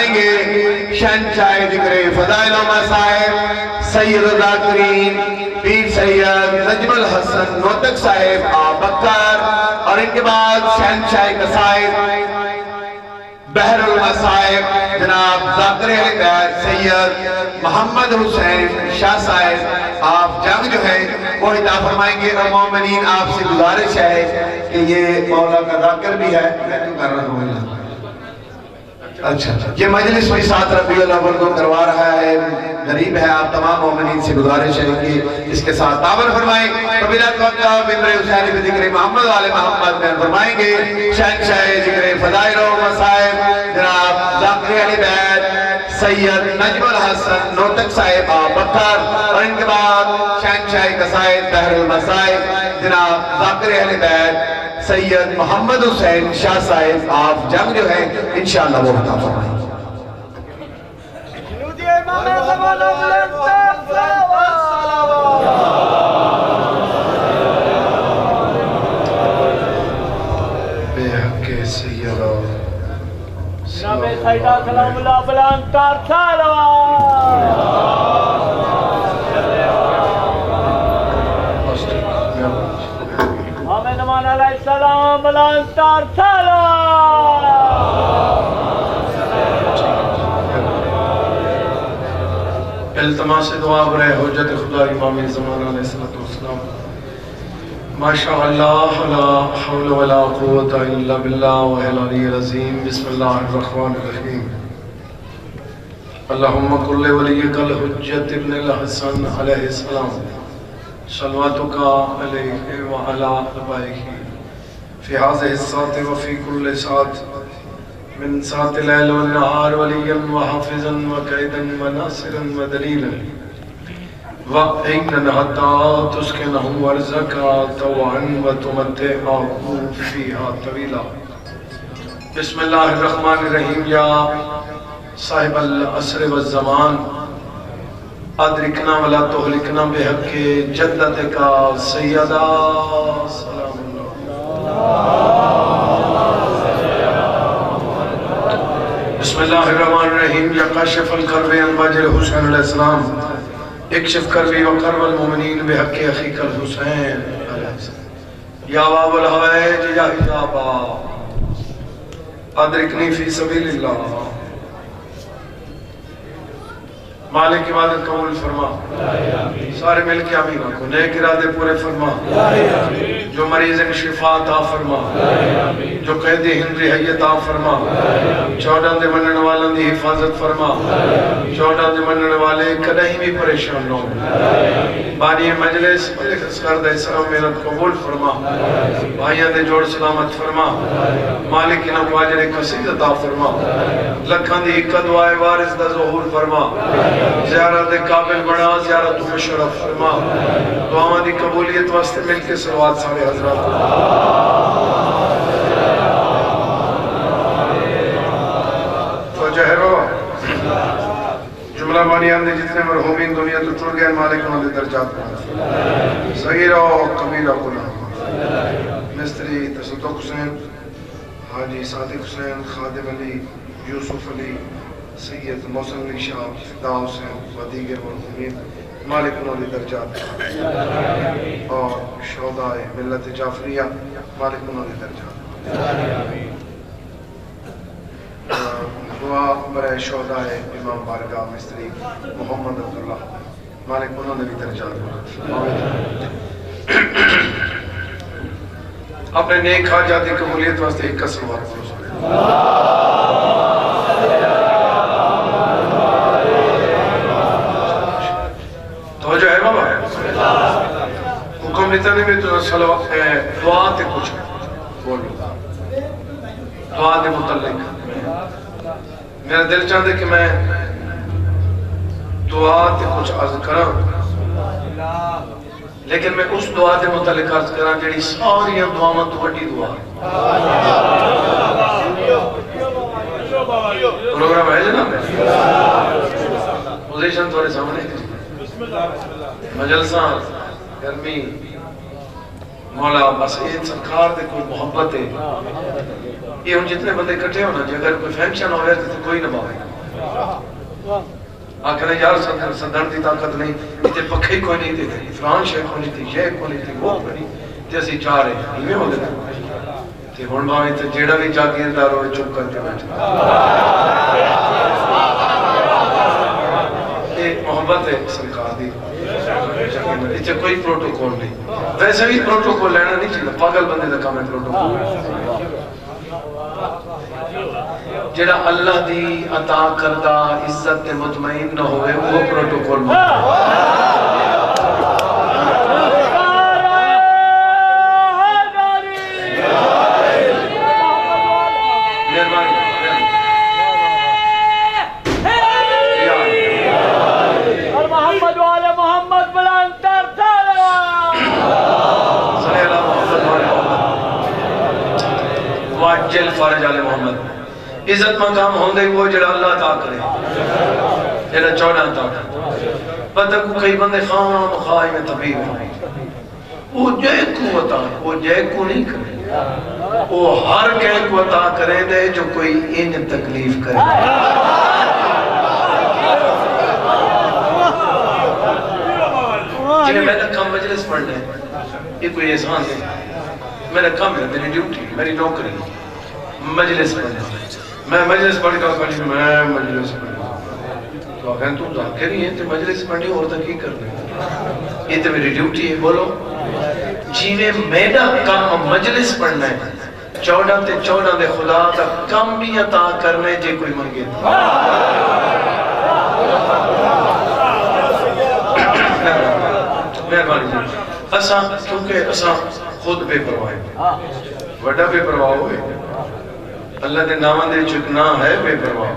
فرمائیں گے شہنشاہ ذکر فضائل و مصائب سید الذاکرین پیر سید نجم الحسن نوتک صاحب آبکر، اور ان کے بعد شہنشاہ قصائد بحر المصائب جناب ذاکر اہل بیت سید محمد حسین شاہ صاحب آپ جنگ جو ہے وہ عطا فرمائیں گے۔ اور مومنین آپ سے گزارش ہے کہ یہ مولا کا ذاکر بھی ہے، میں کیوں کر رہا ہوں اللہ اچھا یہ مجلس بھی 7 ربیع الاول کو کروا رہا ہے، غریب ہے، آپ تمام مومنین سے گزارش ہے کہ اس کے ساتھ تعاون فرمائیں۔ قبیلہ توقع ممبر حسین بذکر محمد والے محمد میں فرمائیں گے شہنشاہ ذکر فضائل و مصائب جناب ذاکر اہل بیت سید نجم الحسن نوتک صاحب آبکر، اور ان کے بعد شہنشاہ قصائد بحر المصائب جناب ذاکر اہل بیت سید محمد حسین شاہ صاحب آپ جنگ جو ہے انشاءاللہ وہ عطا فرمائیں۔ بے حق سیدہ جناب سیدہ سلام اللہ بلند تر نمان علیہ السلام بلند تر التماس دعا برائے حجت خدا امام زمان علیہ السلام۔ ماشاءاللہ لا حول ولا قوة الا باللہ العلی العظیم۔ بسم اللہ الرحمن الرحیم۔ اللہم کل ولیک الحجت ابن الحسن علیہ السلام صلواتک علیہ وعلی آبائہ فی هذه الساعة وفی کل ساعة من ساعة اللیل والنہار ولیا وحافظا وقیدا وناصرا ودلیلا وَإِنَّ حَتَّى تُسْكِنَهُ وَرْزَكَ طَوْعًا وَتُمَتِّعَهُ فِيهَا طَوِيلًا۔ بسم اللہ الرحمن الرحیم۔ یا صاحب العصر والزمان ادرکنا ولا تہلکنا بحق جدتک سیدہ سلام اللہ۔ بسم اللہ الرحمن الرحیم۔ یا کاشف الکرب عن وجه الحسین علیہ السلام اکشف کربی وقرب المومنین بحق اخیک الحسین یا باب الحوائج یا حجابا ادرکنی فی سبیل اللہ۔ مالک عبادت قبول فرما، سارے مل کے آمین کو نیک ارادے پورے فرما، جو مریض ان شفا عطا فرما، جو قیدی ہند رہائی عطا فرما، چوڑا دے منن والوں دی حفاظت فرما، چوڑا دے منن والے کدہیں بھی پریشان نہ ہو۔ بانی مجلس ملک اسکر دے سلام محنت قبول فرما، بھائیاں دے جوڑ سلامت فرما، مالک انہوں واجر قصید عطا فرما، لکھان دی حقہ دعائے وارث دا ظہور فرما، زیارت قابل بنا، زیارت مشرف فرما، دعاواں دی قبولیت واسطے مل کے صلوات سارے حضرات۔ توجہ ہے بابا، جملہ بانیان دے جتنے مرحومین دنیا تو چھوڑ گئے، مالک انہوں نے درجات پہنچ صغیرہ و کبیرہ گناہ مستری تصدق حسین، حاجی صادق حسین، خادم علی، یوسف علی، سید محسن علی شاہ، فدا حسین و دیگر مرحومین، مالک انہوں نے درجات اور شہداء ملت جعفریہ، مالک انہوں نے درجات۔ دعا برائے شہداء امام بارگاہ مستری محمد عبداللہ، مالک انہوں نے بھی درجات۔ اپنے نیک حاجاتی قبولیت واسطے ایک قسم وارد کرو۔ توجہ ہے بابا، حکم نتانے میں تو دعا تے کچھ بولو، دعا دے متعلق میرا دل چاہتے کہ میں دعا تے کچھ عرض کروں، لیکن میں اس دعا دے متعلق عرض کروں جڑی ساری دعاواں تو بڑی دعا پروگرام ہے جناب، پوزیشن تھوڑے سامنے مجلساں گرمی مولا بس یہ سرکار دے کوئی محبت ہے یہ ہن جتنے بندے اکٹھے ہونا جی اگر کوئی فنکشن ہوئے تو کوئی نہ باوے آکھنے یار صدر دی طاقت نہیں اتنے پکھے کوئی نہیں تھے فران شیخ کوئی نہیں تھی یہ کوئی نہیں تھی وہ کوئی نہیں تے اسی چاہ رہے ہیں یہ ہو گئے تے ہن باوے تے جیڑا بھی جاگیردار ہوئے چپ کر کے بیٹھے یہ محبت ہے سرکار دی اتنے کوئی پروٹوکول نہیں ویسے بھی پروٹوکول لینا نہیں چاہیے پاگل بندے دا کام ہے پروٹوکول جڑا اللہ دی عطا کردہ عزت تے مطمئن نہ ہوئے وہ پروٹوکول جل فارج آل محمد عزت مقام ہوندے وہ جڑا اللہ عطا کرے جڑا چوڑا عطا کرے پتہ کو کئی بندے خام خواہی میں طبیب ہیں وہ جے کو عطا وہ جے کو نہیں کرے وہ ہر کہیں کو عطا کرے دے جو کوئی ان تکلیف کرے جنہیں میں نے کم مجلس پڑھنے یہ کوئی احسان ہے میرا کام ہے میری ڈیوٹی میری نوکری مجلس پڑھنے میں مجلس پڑھ کر پڑھی میں مجلس پڑھی تو اگر تم ذاکر ہی ہیں تو مجلس پڑھنی اور تک ہی کرنے یہ تو میری ڈیوٹی ہے بولو جیویں میرا کام مجلس پڑھنا ہے 14 تے 14 دے خدا تک کم بھی عطا کرنے جے کوئی منگے مہربانی جی اساں کیونکہ اساں خود بے پرواہ ہیں وڈا بے پرواہ ہوئے اللہ دے نامہ دے چکنا ہے بے پرواہ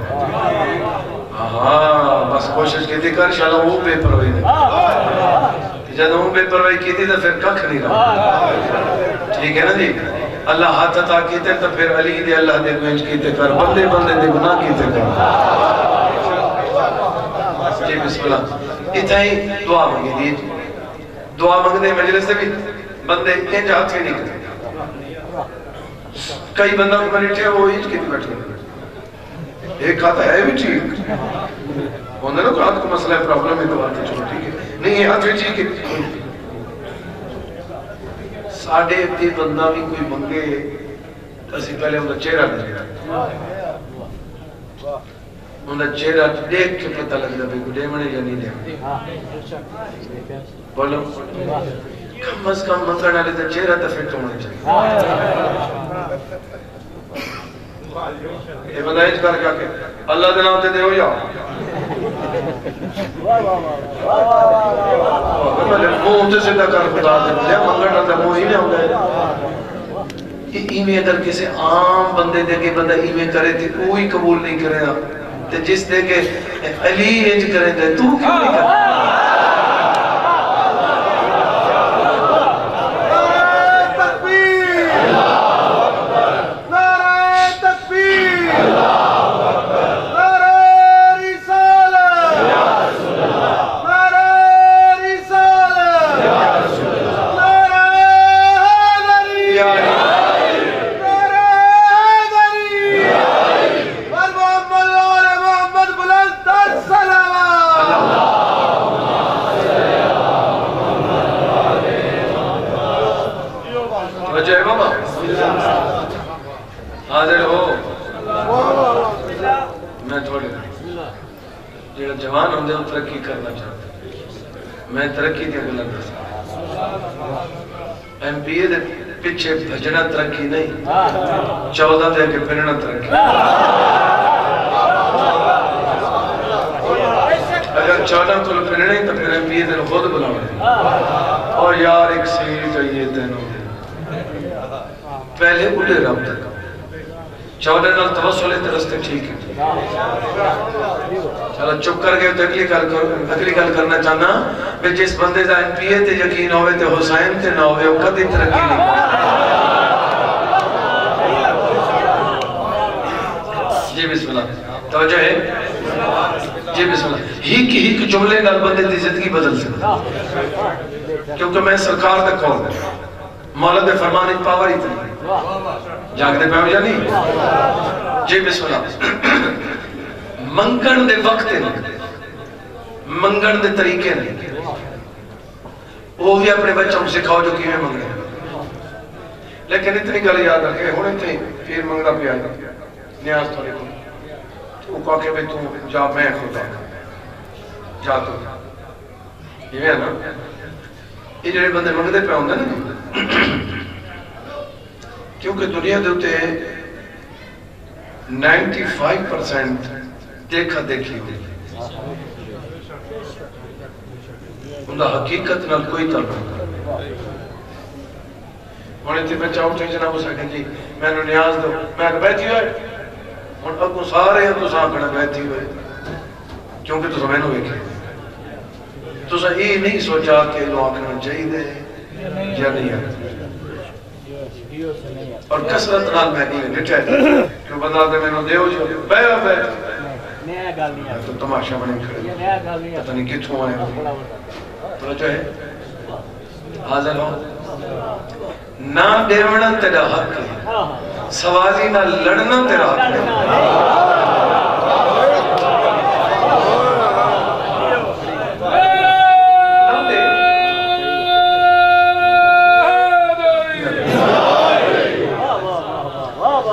بس کوشش کی تھی کر انشاءاللہ وہ بے پرواہی نہیں جب وہ بے پرواہی کی تھی تو پھر ککھ نہیں رہا ٹھیک ہے نا جی اللہ ہاتھ عطا کیتے تو پھر علی دے اللہ دے گنج کیتے کر بندے بندے دے گناہ کیتے کر جی بسم اللہ اتنا ہی دعا مانگی دی دعا مانگنے مجلس سے بھی بندے انج ہاتھ بھی نہیں کرتے کئی بندہ کو بیٹھے وہ انج کی بیٹھے ایک ہاتھ ہے بھی ٹھیک ہوندے نا ہاتھ کو مسئلہ ہے پرابلم ہے تو بات ہے چلو ٹھیک ہے نہیں یہ ہاتھ بھی ٹھیک ہے ساڑھے تے بندہ بھی کوئی منگے اسی پہلے ان کا چہرہ نہیں ان کا چہرہ دیکھ کے پتہ لگ جائے کوئی ڈیمنے یا نہیں ڈیمنے بولو کم از کم منگنا لے تو چہرہ تو فٹ ہونے چاہیے یہ بندہ ایج کر کے آکے اللہ دے نام تے دے ہو یا منہ تے سیدھا کر خدا دے لیا منگنا تے منہ ہی میں ہوں گئے ایویں اگر کسی عام بندے دے کے بندہ ایویں کرے تھی کوئی قبول نہیں کرے گا تے جس دے کے علی ایج کرے تے تو کیوں نہیں کرے حاضر ہو میں تھوڑے جیڑا جوان ہوں دے ترقی کرنا چاہتا میں ترقی دیا گلہ دستا ایم پی اے دے پچھے بھجنا ترقی نہیں 14 دے کے پھرنا ترقی اگر 14 کو پھرنے تو پھر ایم پی اے دے خود بلاؤں اور یار ایک سیٹ آئیے تینوں پہلے اڑے رب تک 14 نال توسل رستے ٹھیک ہے چلو چپ کر کے اگلی گل کرنا چاہنا کہ جس بندے دا ایم پی اے تے یقین ہوئے تے حسین تے نہ ہوئے وہ کدی ترقی نہیں جی بسم اللہ توجہ ہے جی بسم اللہ ہی جملے نال بندے دی زندگی بدل سکتا کیونکہ میں سرکار تک کون مولا دے فرمان ایک پاور ہی تھی جاگتے پہ ہو یا نہیں جی بسم اللہ منگن دے وقت منگن دے طریقے نہیں وہ بھی اپنے بچوں کو سکھاؤ جو کیویں منگنے لیکن اتنی گل یاد رکھے ہونے تھے پھر منگنا پہ آئی نیاز تو لکھو وہ کہا کہ بھئی تو جا میں خود ہے جا تو یہ ہے نا یہ جڑے بندے منگتے پہ ہوندے نا کیونکہ دنیا دے ہوتے 95% دیکھا دیکھی ہوئی انہا حقیقت نال کوئی تعلق ہونے تھی بچہ اٹھے جناب ہو سکیں جی میں نے نیاز دو میں نے بیٹھی ہوئے اور اب سارے ہیں تو ساکھنا بیٹھی ہوئے کیونکہ تو سمیں ہوئے کہ تو سا یہ نہیں سوچا کہ لو آکھنا چاہیے دے یا نہیں ہے اور کسرت نال میں نہیں نٹھے کیوں بندہ دے میں نے دیو جو بیہ بیٹھ تو تماشا بنے کھڑے پتہ نہیں کتھوں آئے تو چاہے حاضر ہوں نہ دیونا تیرا حق ہے سوازی نہ لڑنا تیرا حق ہے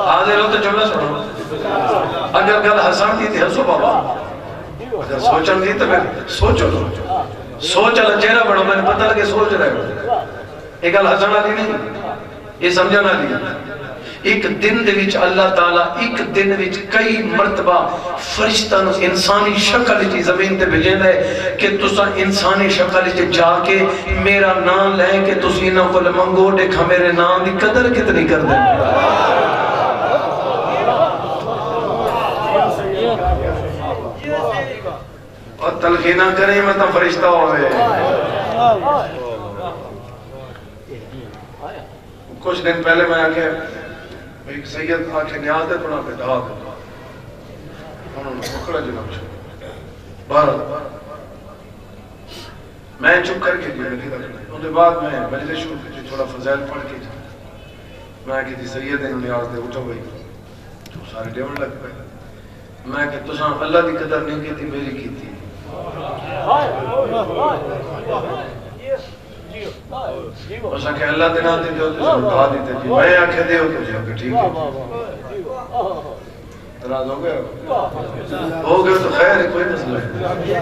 حاضر ہو تو جملہ سنو اگر گل حسان دی تھی حسو بابا اگر سوچن دی تو میں سوچو سوچ اللہ چہرہ بڑھو میں نے پتہ لگے سوچ رہے ہو ایک گل حسن علی نہیں یہ سمجھنا لیا ایک دن دے وچ اللہ تعالیٰ ایک دن وچ کئی مرتبہ فرشتہ نو انسانی شکل جی زمین تے بھیجیں دے کہ تسا انسانی شکل جی جا کے میرا نام لیں کہ تسی نہ کو لمنگو دیکھا میرے نام دی قدر کتنی کر دیں اور تلقینہ کریں میں تو فرشتہ ہوئے کچھ دن پہلے میں آکے ایک سید آکے نیاز دے تھوڑا پہ دھا دے انہوں نے پکڑا جناب چھو بارہ میں چپ کر کے دیئے نہیں رکھنا ان کے بعد میں مجلس شروع کی تھوڑا فضائل پڑھ کے میں آکے تھی سید انہوں نیاز دے اٹھا ہوئی جو سارے ڈیون لگ پہ میں کہ تو ساں اللہ دی قدر نہیں کی تھی میری کی تھی اسا کہ اللہ دینا دے جو تو دعا دیتے جی میں آنکھیں دے ہو تو جی کہ ٹھیک ہے تراز ہو گیا تو خیر ہے کوئی مسئلہ ہے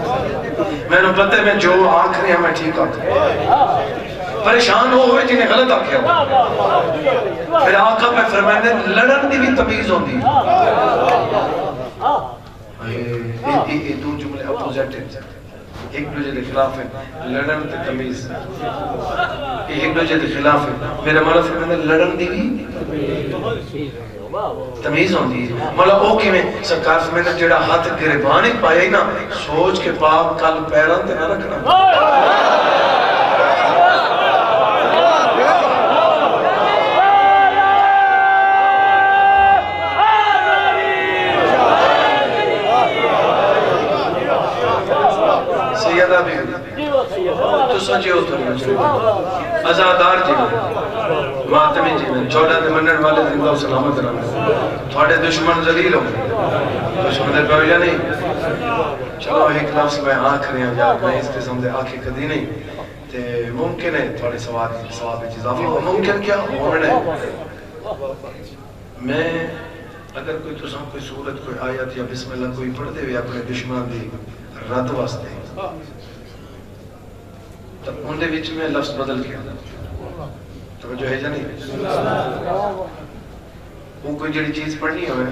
میں نے پتہ میں جو آنکھ رہے ہیں میں ٹھیک آتا پریشان ہوئے جنہیں غلط آنکھیں ہو پھر آنکھا پہ فرمائے دے لڑن دی بھی تمیز ہوندی یہ دو جملے اپوزیٹ ہیں ایک دوجہ دے خلاف ہے لڑن تے تمیز ایک دوجہ دے خلاف ہے میرا مولا فرمانے لڑن دی بھی تمیز ہوندی ہے مولا او کی میں سرکار فرمانے جڑا ہاتھ گریبانے پایا ہی نا سوچ کے پاک کل پیران تے نہ رکھنا سیدہ بھی تو سچے ہو تو ازادار جی ماتمی جی میں 14 دے منن والے زندہ و سلامت رہنے تھوڑے دشمن ذلیل ہوں دشمن دے پہو یا نہیں چلو ایک لفظ میں آنکھ رہے ہیں یا میں اس قسم دے آنکھیں کدی نہیں تے ممکن ہے تھوڑے سواب اضافی ہو ممکن کیا ہونے میں اگر کوئی تو سام کوئی صورت کوئی آیت یا بسم اللہ کوئی پڑھ دے یا اپنے دشمن دی رد واسطے تب انڈے بیچ میں لفظ بدل کیا توجہ ہے جا نہیں وہ کوئی جڑی چیز پڑھنی ہوئے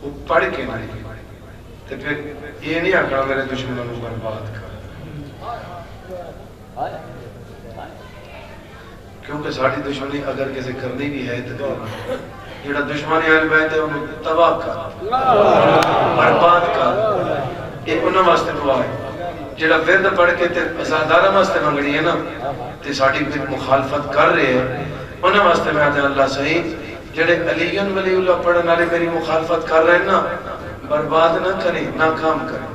وہ پڑھ کے نہیں تو پھر یہ نہیں آکڑا میرے دشمنوں نے برباد کر کیونکہ ساڑھی دشمنی اگر کسی کرنی بھی ہے تو جڑا دشمنی اہل بیت ہے انہوں تباہ کر برباد کر ایک انہوں واسطے دعا ہے جڑا ورد پڑھ کے ازادارہ واسطے منگنی ہے نا تے ساڑھی مخالفت کر رہے ہیں انہوں واسطے میں آتے ہیں اللہ صحیح جڑے علیین ولی اللہ پڑھنے والے میری مخالفت کر رہے ہیں نا برباد نہ کریں ناکام کریں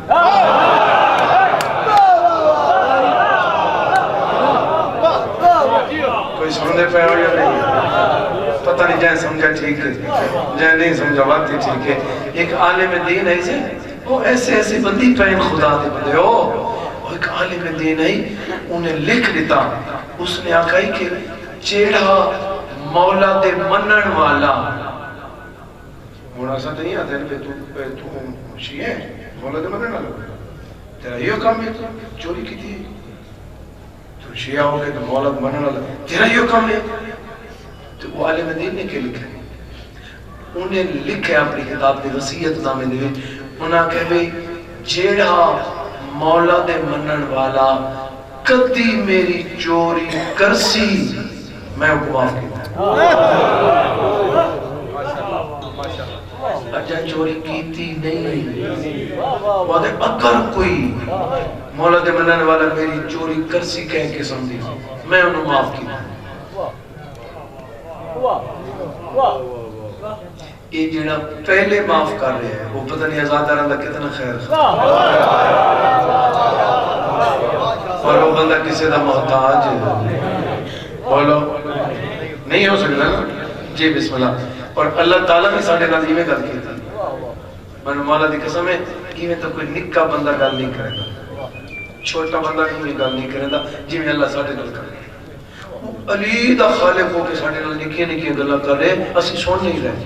کوئی سنو سمجھے پہ ہو یا نہیں؟ پتہ نہیں جائیں سمجھا ٹھیک ہے جائیں نہیں سمجھا بات ہی ٹھیک ہے. ایک عالم دین ہے سے وہ ایسے بندی پہن خدا دے بندے ہو. وہ ایک عالم دین ہے انہیں لکھ دیتا. اس نے آکھا ہی کہ جیڑا مولا دے منن والا ہونا سا نہیں آتے ہیں پہ تو شیعہ ہے مولا دے منن والا تیرا یہ کام ہے چوری کی تھی تو شیعہ ہو گئے تو مولا دے منن والا تیرا یہ کام ہے. تو وہ عالم دین نے کیا لکھا ہے؟ انہیں لکھا اپنی کتاب دی وصیت نامے دے انہاں کہے بھئی جیڑا مولا دے منن والا کدی میری چوری کرسی میں کو معاف کیتا. اجا چوری کیتی نہیں وعدے اگر کوئی مولا دے منن والا میری چوری کرسی کہہ کے سمجھی میں انہوں معاف کیتا. یہ جڑا پہلے معاف کر رہے ہیں وہ پتہ نہیں آزادہ رہا کتنا خیر اور وہ بندہ کسی دا محتاج بولو نہیں ہو سکتا نا جی بسم اللہ. اور اللہ تعالیٰ نے ساڑھے نال ہی میں گل کی تھی میں مولا دی قسم ہے ہی میں تو کوئی نکا بندہ گل نہیں کرے گا چھوٹا بندہ ہی میں گل نہیں کرے گا جی میں اللہ ساڑھے نال کرے گا. علی دا خالق ہو کے ساڑھے نال نکیے نکیے گلہ کر رہے اسی سن نہیں رہے.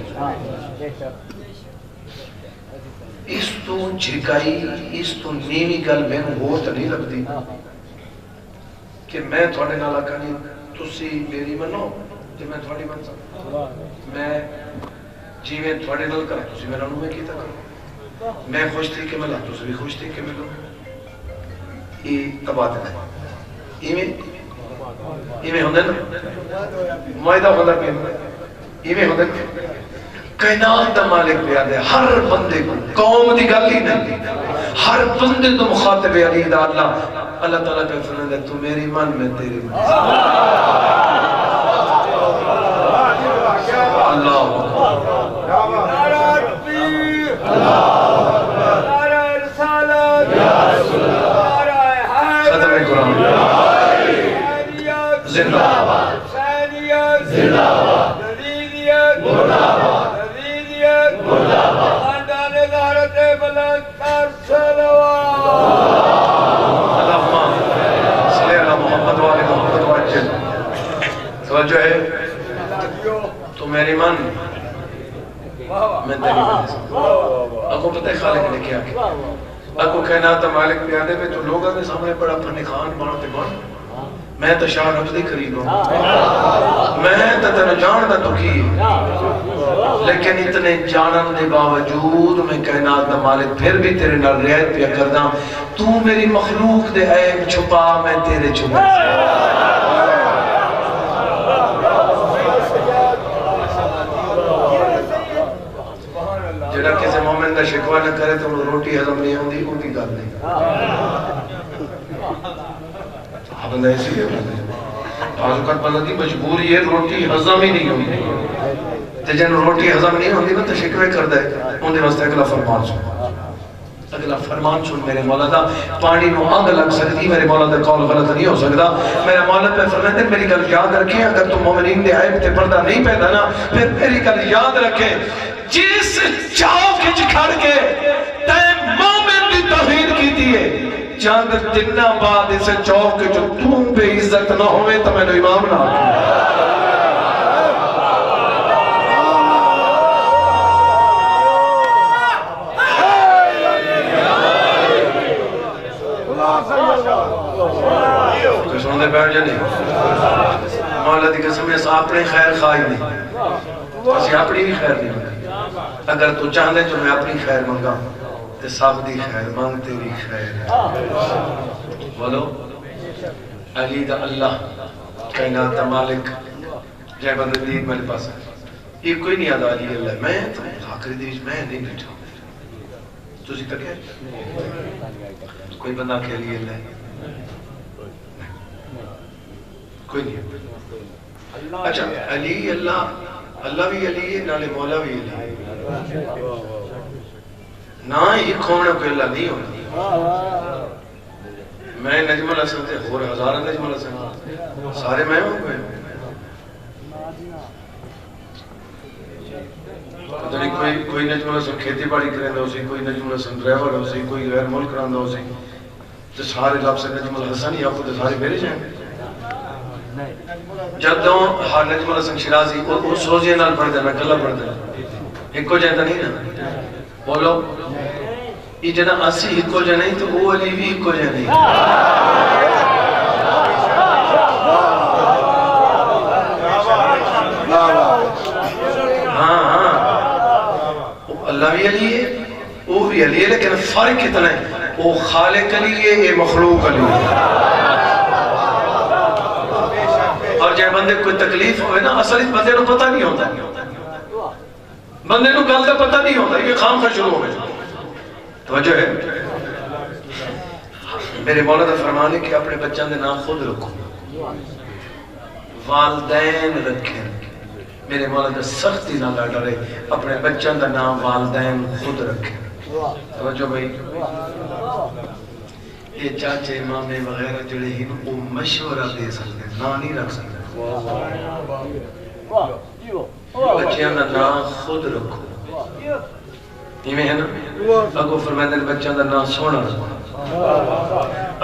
اس تو جھکائی اس تو نیوی گل میں وہ تو نہیں لگتی کہ میں تھوڑے نالا کہانی تسی میری منو جی میں تھوڑی من سکتا میں جی میں تھوڑے نال کر تسی میرا نو میں کیتا کرو میں خوش تھی کہ ملا تسی بھی خوش تھی کہ ملو. یہ تبادل ہے ایویں ہوندے نا معاہدہ ہوندہ پہ ایویں ہوندے کائنات دا مالک بیاد ہے ہر بندے کو قوم دی گل ہی نہیں ہر بندے تو مخاطب علی دا اللہ تعالیٰ پہ فرمائے ہے تو میری من میں تیری من اللہ ختم قرآن زندہ جو ہے تو میری من میں تیری من اکو پتہ ہے خالق نے کیا کہ اکو کائنات مالک پیادے میں تو لوگوں نے سامنے پڑا پھنے خان بانتے بان میں تو شاہ رفضی خریدوں میں تو تیرا جان دا تو کی لیکن اتنے جانن دے باوجود میں کائنات دا مالک پھر بھی تیرے نال رعایت پیا کرداں تو میری مخلوق دے عیب چھپا میں تیرے چھپا جڑا کسی مومن کا شکوہ نہ کرے تو روٹی ہضم نہیں ہوندی ان کی گل نہیں بندہ ایسی ہے بعض اوقات بندہ دی مجبوری ہے روٹی ہضم ہی نہیں ہوندی تے جن روٹی ہضم نہیں ہوندی نا تو شکوے کر دے ان دے واسطے اگلا فرمان سن اگلا فرمان سن میرے مولا دا پانی نو آگ لگ سکتی میرے مولا دا قول غلط نہیں ہو سکتا میرے مولا پہ فرمائے دے میری گل یاد رکھیں اگر تم مومنین دے عیب تے پردہ نہیں پیدا نا پھر میری گل یاد رکھیں جس چاؤ کھچ کھڑ کے تے مومن دی توحید کی دیئے چاند دنہ بعد اسے چوک جو تم بے عزت نہ ہوئے تو میں نے امام نہ کوئی سنوں دے بیٹھ جانے مولا دی قسم اس اپنے خیر خواہی نہیں اسی اپنی بھی خیر نہیں اگر تو چاہنے جو میں اپنی خیر منگا تے سب دی خیر مانگ تیری خیر بولو علی دا اللہ کائنات دا مالک جائے بندے دید میرے پاس ہے یہ کوئی نہیں آدھا علی اللہ میں تو آخری دیش میں نہیں بیٹھا تو اسی تک ہے کوئی بندہ کہ علی اللہ ہے کوئی نہیں اچھا علی اللہ بھی علی ہے نالے مولا بھی علی ہے نہ ایک ہونے کوئی اللہ نہیں ہونا میں نجم الحسن تھے اور ہزارہ نجم الحسن سارے میں ہوں کوئی پتہ نہیں کوئی نجم الحسن کھیتی باڑی کریں ہو سی، کوئی نجم الحسن ڈرائیور ہو سی، کوئی غیر ملک کراندا ہو سی، تو سارے لفظ نجم الحسن ہی آپ کو سارے میرے جائیں جدوں ہر نجم الحسن شرازی اس سوزی نال پڑھ دینا کلا پڑھ دینا ایک کو جائے نہیں نا بولو یہ جنا اسی ایک کو جائے نہیں تو وہ علی بھی ایک کو جائے نہیں ہاں ہاں اللہ بھی علی ہے وہ بھی علی ہے لیکن فرق کتنا ہے وہ خالق علی ہے یہ مخلوق علی ہے اور جب بندے کوئی تکلیف ہوئے نا اصل اس بندے کو پتہ نہیں ہوتا بندے کو گل کا پتہ نہیں ہوتا یہ خام خواہ شروع ہو گئے توجہ ہے میرے مولا دا فرمان ہے کہ اپنے بچوں دے نام خود رکھو والدین رکھیں میرے مولا دا سختی نہ ڈرے اپنے بچوں دا نام والدین خود رکھیں توجہ بھائی یہ چاچے مامے وغیرہ جڑے ہی وہ مشورہ دے سکتے نام نہیں رکھ سکتے بچیاں دا نام خود رکھو ایمیں ہے نا اگو فرمیندن بچیاں دا نام سونا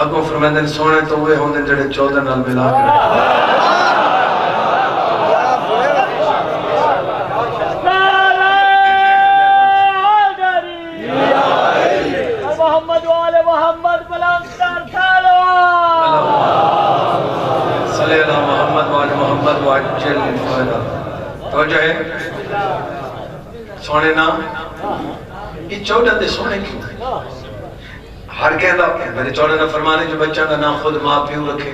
اگو فرمیندن سونے تو وہ ہوندن جڑے 14 نال ملا کر توجہ ہے سونے نام یہ 14 دے سونے کیوں ہر کہندا میرے 14 نے فرمانے جو بچہ دا نام خود ماں پیو رکھے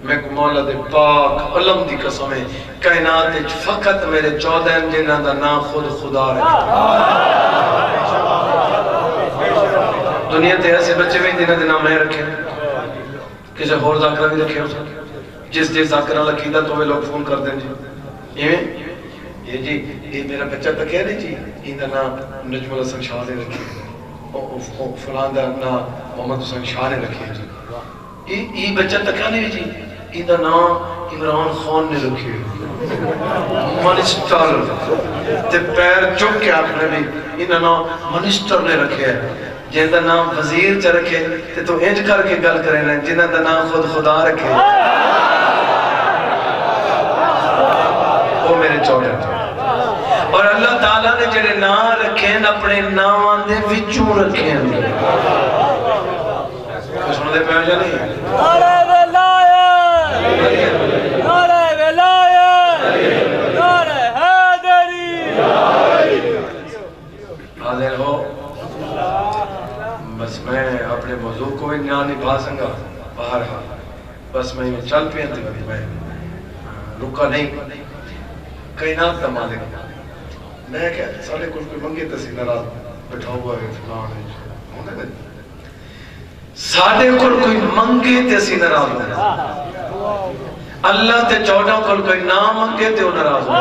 میں کو مولا دے پاک علم دی قسم ہے کائنات وچ فقط میرے 14 جنہاں دا نام خود خدا رکھے دنیا تے ایسے بچے بھی جنہاں دے نام میں رکھے کسی اور ذاکرہ بھی رکھے ہو سکتے جس ذاکرہ لکیدہ تو وہ لوگ فون کر دیں جی یہ جی یہ میرا بچہ تو کہہ رہے جی ان کا نام نجم الحسن شاہ نے رکھے فلان دا نام محمد حسین شاہ نے رکھے جی یہ بچہ تو کہہ رہے جی ان کا نام عمران خان نے رکھے منسٹر تے پیر چک کے آپ نے بھی ان کا نام منسٹر نے رکھے ہے جن کا نام وزیر چ رکھے تو انج کر کے گل کریں نا جنہاں کا نام خود خدا رکھے وہ میرے 14 اور اللہ تعالیٰ نے جڑے نام رکھے ہیں اپنے نام دے وچوں رکھے ہیں کچھ سن دے پہ ہو جا نہیں نعرہ ولایت نعرہ ولایت نعرہ حیدری حاضر ہو بس میں اپنے موضوع کو بھی نہیں پا سکا باہر بس میں چل پہ انتے میں رکا نہیں کائنات کا مالک میں کیا سارے کچھ کوئی منگے تسی ناراض بٹھا ہوا ہے فلان سارے کوئی منگے تسی ناراض ہو اللہ تے 14 کوئی نام منگے تے وہ ناراض ہو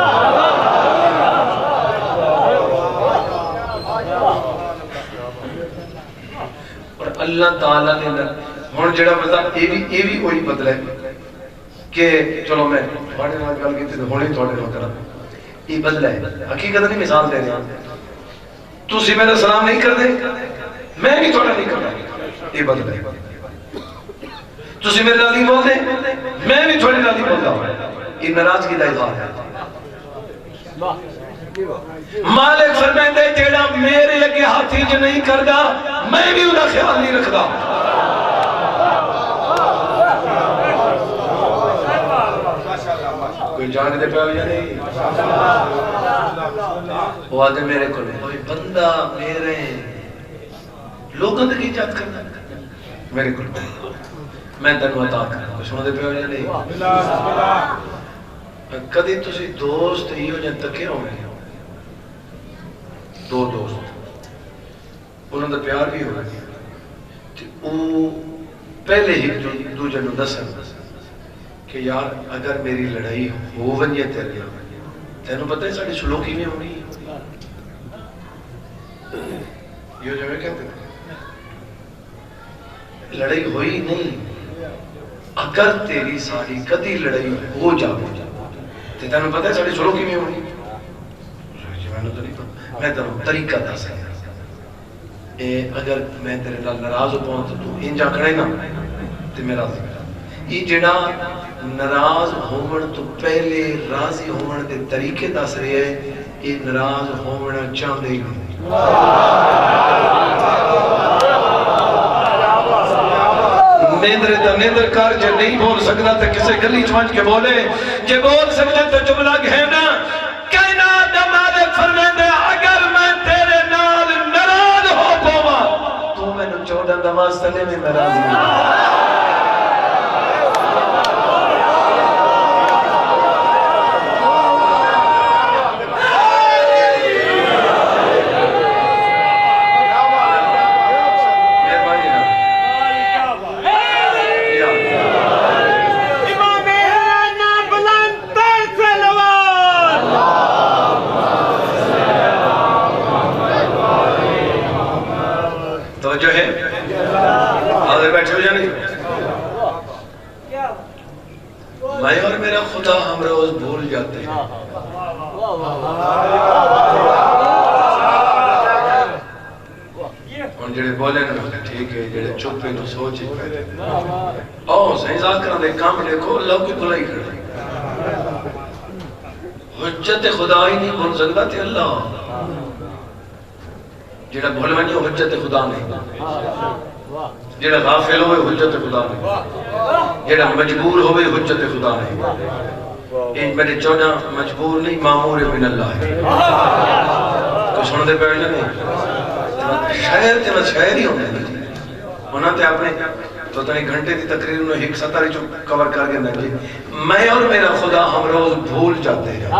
اور اللہ تعالیٰ نے ہون جڑا مطلب یہ بھی وہی بدلے کہ چلو میں تھوڑے نال گل کیتی تے ہونے تھوڑے نال کراں یہ بدلے حقیقت نہیں مثال دے رہا تسی میرا سلام نہیں کر دے میں بھی تھوڑا نہیں کردا یہ بدلے تسی میرے نال نہیں بول دے میں بھی تھوڑے نال نہیں بولدا یہ ناراضگی دا اظہار ہے مالک فرمائندے جیڑا میرے اگے ہاتھی جو نہیں کردا میں بھی انہاں خیال نہیں رکھدا کوئی جان دے پہ یا نہیں وہ آدھے میرے کو کوئی بندہ میرے لوگوں نے کی جات کرنا میرے کو میں تنو عطا کرنا کوئی سنو دے پہ یا نہیں کدی تسی دوست ہی ہو جن تکے ہو گئے دو دوست انہوں نے پیار بھی ہو گئے وہ پہلے ہی دو جنوں دسن کہ یار اگر میری لڑائی ہو ونجے تیرے تینوں پتہ ہے ساڑی سلوکی میں ہونی یہ جو میں کہتے ہیں لڑائی ہوئی نہیں اگر تیری ساری کدی لڑائی ہو جا تے تینوں پتہ ہے ساڈی شروع کیویں ہونی؟ میں تو نہیں پتا، میں تینوں طریقہ دس رہا اگر میں تیرے نال ناراض ہو پاؤں تو انج آکھنا نا تے میں راضی کرا. یہ جڑا ناراض ہون تو پہلے راضی ہون دے طریقے دس رہے ہیں، یہ ناراض ہونا چاہتے ہی نہیں. نیندر کر جے نہیں بول سکتا تو کسے گلی چمنچ کے بولے، جے بول سکتے تو جملہ گھینا. کائنات دا مالک فرماتا ہے اگر میں تیرے نال ناراض ہو پاواں تو مینوں 14 دا واسطہ لے میں ناراض نہیں. میں اور میرا خدا ہم روز بھول جاتے ہیں. اور جڑے بولے نا ٹھیک ہے، جڑے چپے نو سوچ ہی پہ صحیح ذات کرنے دے کام دیکھو اللہ کی بھلائی کر رہے. حجت خدا ہی نہیں بول سکتا تھے اللہ. جڑا بھول منی ہو حجت خدا نہیں، جڑا غافل ہوئے حجت خدا نہیں، جڑا مجبور ہوئے حجت خدا نہیں. ان میرے 14 مجبور نہیں، معمور من اللہ ہے. تو سن دے پہلے نہیں شاعر تے میں شاعر ہی ہوندے نہیں. انہاں تے اپنے تو تنی گھنٹے دی تقریر انہوں ایک ستاری جو کور کر گئے نا جی میں اور میرا خدا ہم روز بھول جاتے ہیں.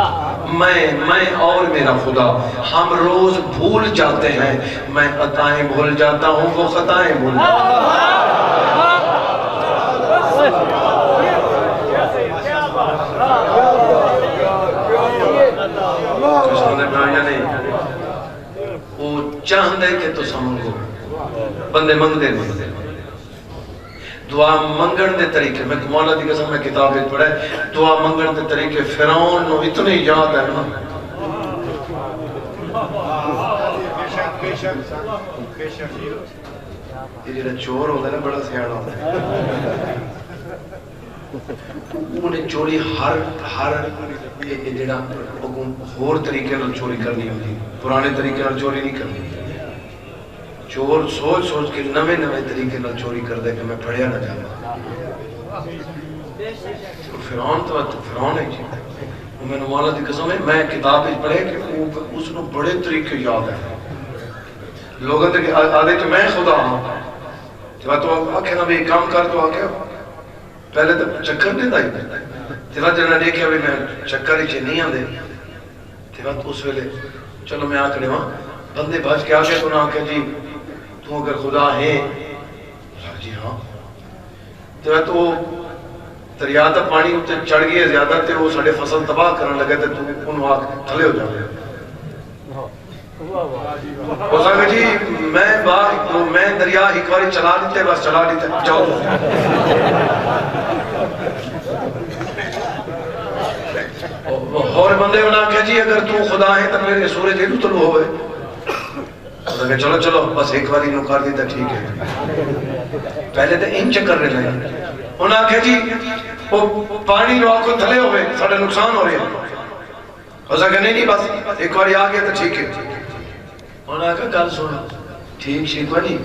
میں اور میرا خدا ہم روز بھول جاتے ہیں. میں عطائیں بھول جاتا ہوں، وہ خطائیں بھول جاتا ہوں. وہ چاہندے کہ تو سمجھو بندے منگ دے دعا منگن دے طریقے. میں مولا دی قسم میں کتاب ایک پڑھا ہے دعا منگن دے طریقے فرعون نو اتنے یاد ہے نا. یہ جڑا چور ہوتا ہے نا بڑا سیاڑا ہوتا ہے. انہیں چوری ہر جڑا ہور طریقے نال چوری کرنی ہوتی، پرانے طریقے نال چوری نہیں کرنی. چور سوچ کے نوے طریقے نال چوری کر دے کہ میں پھڑیا نہ جاواں. فرعون تو فرعون ہے جی. میں نے مولا دی قسم ہے میں کتاب وچ پڑھے کہ اس نو بڑے طریقے یاد ہے. لوگوں تے آدھے کہ میں خدا ہوں جب تو آکھے نا بھی کام کر تو آکھے پہلے تو چکر نہیں دائی جب جنہاں دیکھے بھی میں چکر ہی نہیں آن دے جب اس ویلے چلو میں آکھنے وہاں بندے بھاج کے آکھے تو نہ آکھے جی تو اگر خدا ہے جی ہاں جب تو دریا تا پانی اتنے چڑھ گئے زیادہ تے وہ ساڑھے فصل تباہ کرنے لگے تے تو انہوں آکھ تھلے ہو جانے. وہ سکھا جی میں دریا ایک باری چلا لیتے بس چلا لیتے جاؤ. اور بندے بنا کہ جی اگر تو خدا ہے تو میرے سورج ایڈو طلوع ہوئے. چلو چلو بس ایک باری نو کر دیتا ٹھیک ہے. پہلے تو ان چکر رہے لگے انہاں کہ جی وہ پانی نو آکھو تھلے ہوئے ساڑھے نقصان ہو رہے ہیں. وہ سکھا نہیں بس ایک باری آگیا تو ٹھیک ہے. انہاں کہا گل سنا ٹھیک شیخ جی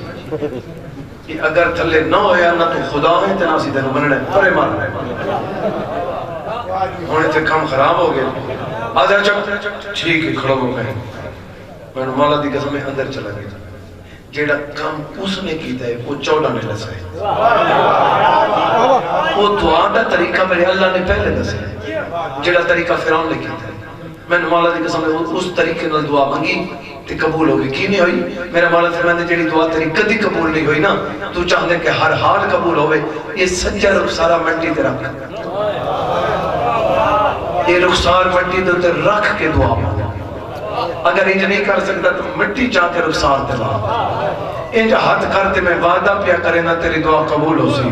کہ اگر تھلے نہ ہویا نہ تو خدا ہے تو نہ سیدھے نو مننے پرے مارنے ہونے تے کام خراب ہو گئے. آدھر چک ٹھیک ہے کھڑو ہو گئے. میں مولا دی قسم میں اندر چلا گیا. جیڑا کام اس نے کیتا ہے وہ 14 نے دسا ہے. وہ دعا دا طریقہ میرے اللہ نے پہلے دسا ہے. جیڑا طریقہ فرعون نے کیتا ہے میں نے مولا دی قسم میں اس طریقے نال دعا مانگی تے قبول ہوگی. کی نہیں ہوئی؟ میرا مولا فرماتے ہیں جیڑی دعا تیری کدی قبول نہیں ہوئی نا تو چاہتے کہ ہر حال قبول ہوئے یہ سجا رخسارا مٹی تے رکھ یہ رخسار مٹی تے رکھ کے دعا مانگا. اگر انج نہیں کر سکتا تو مٹی چاہ کے رخسار تے لا. انجا ہاتھ کرتے میں وعدہ پیا کرے نہ تیری دعا قبول ہو سی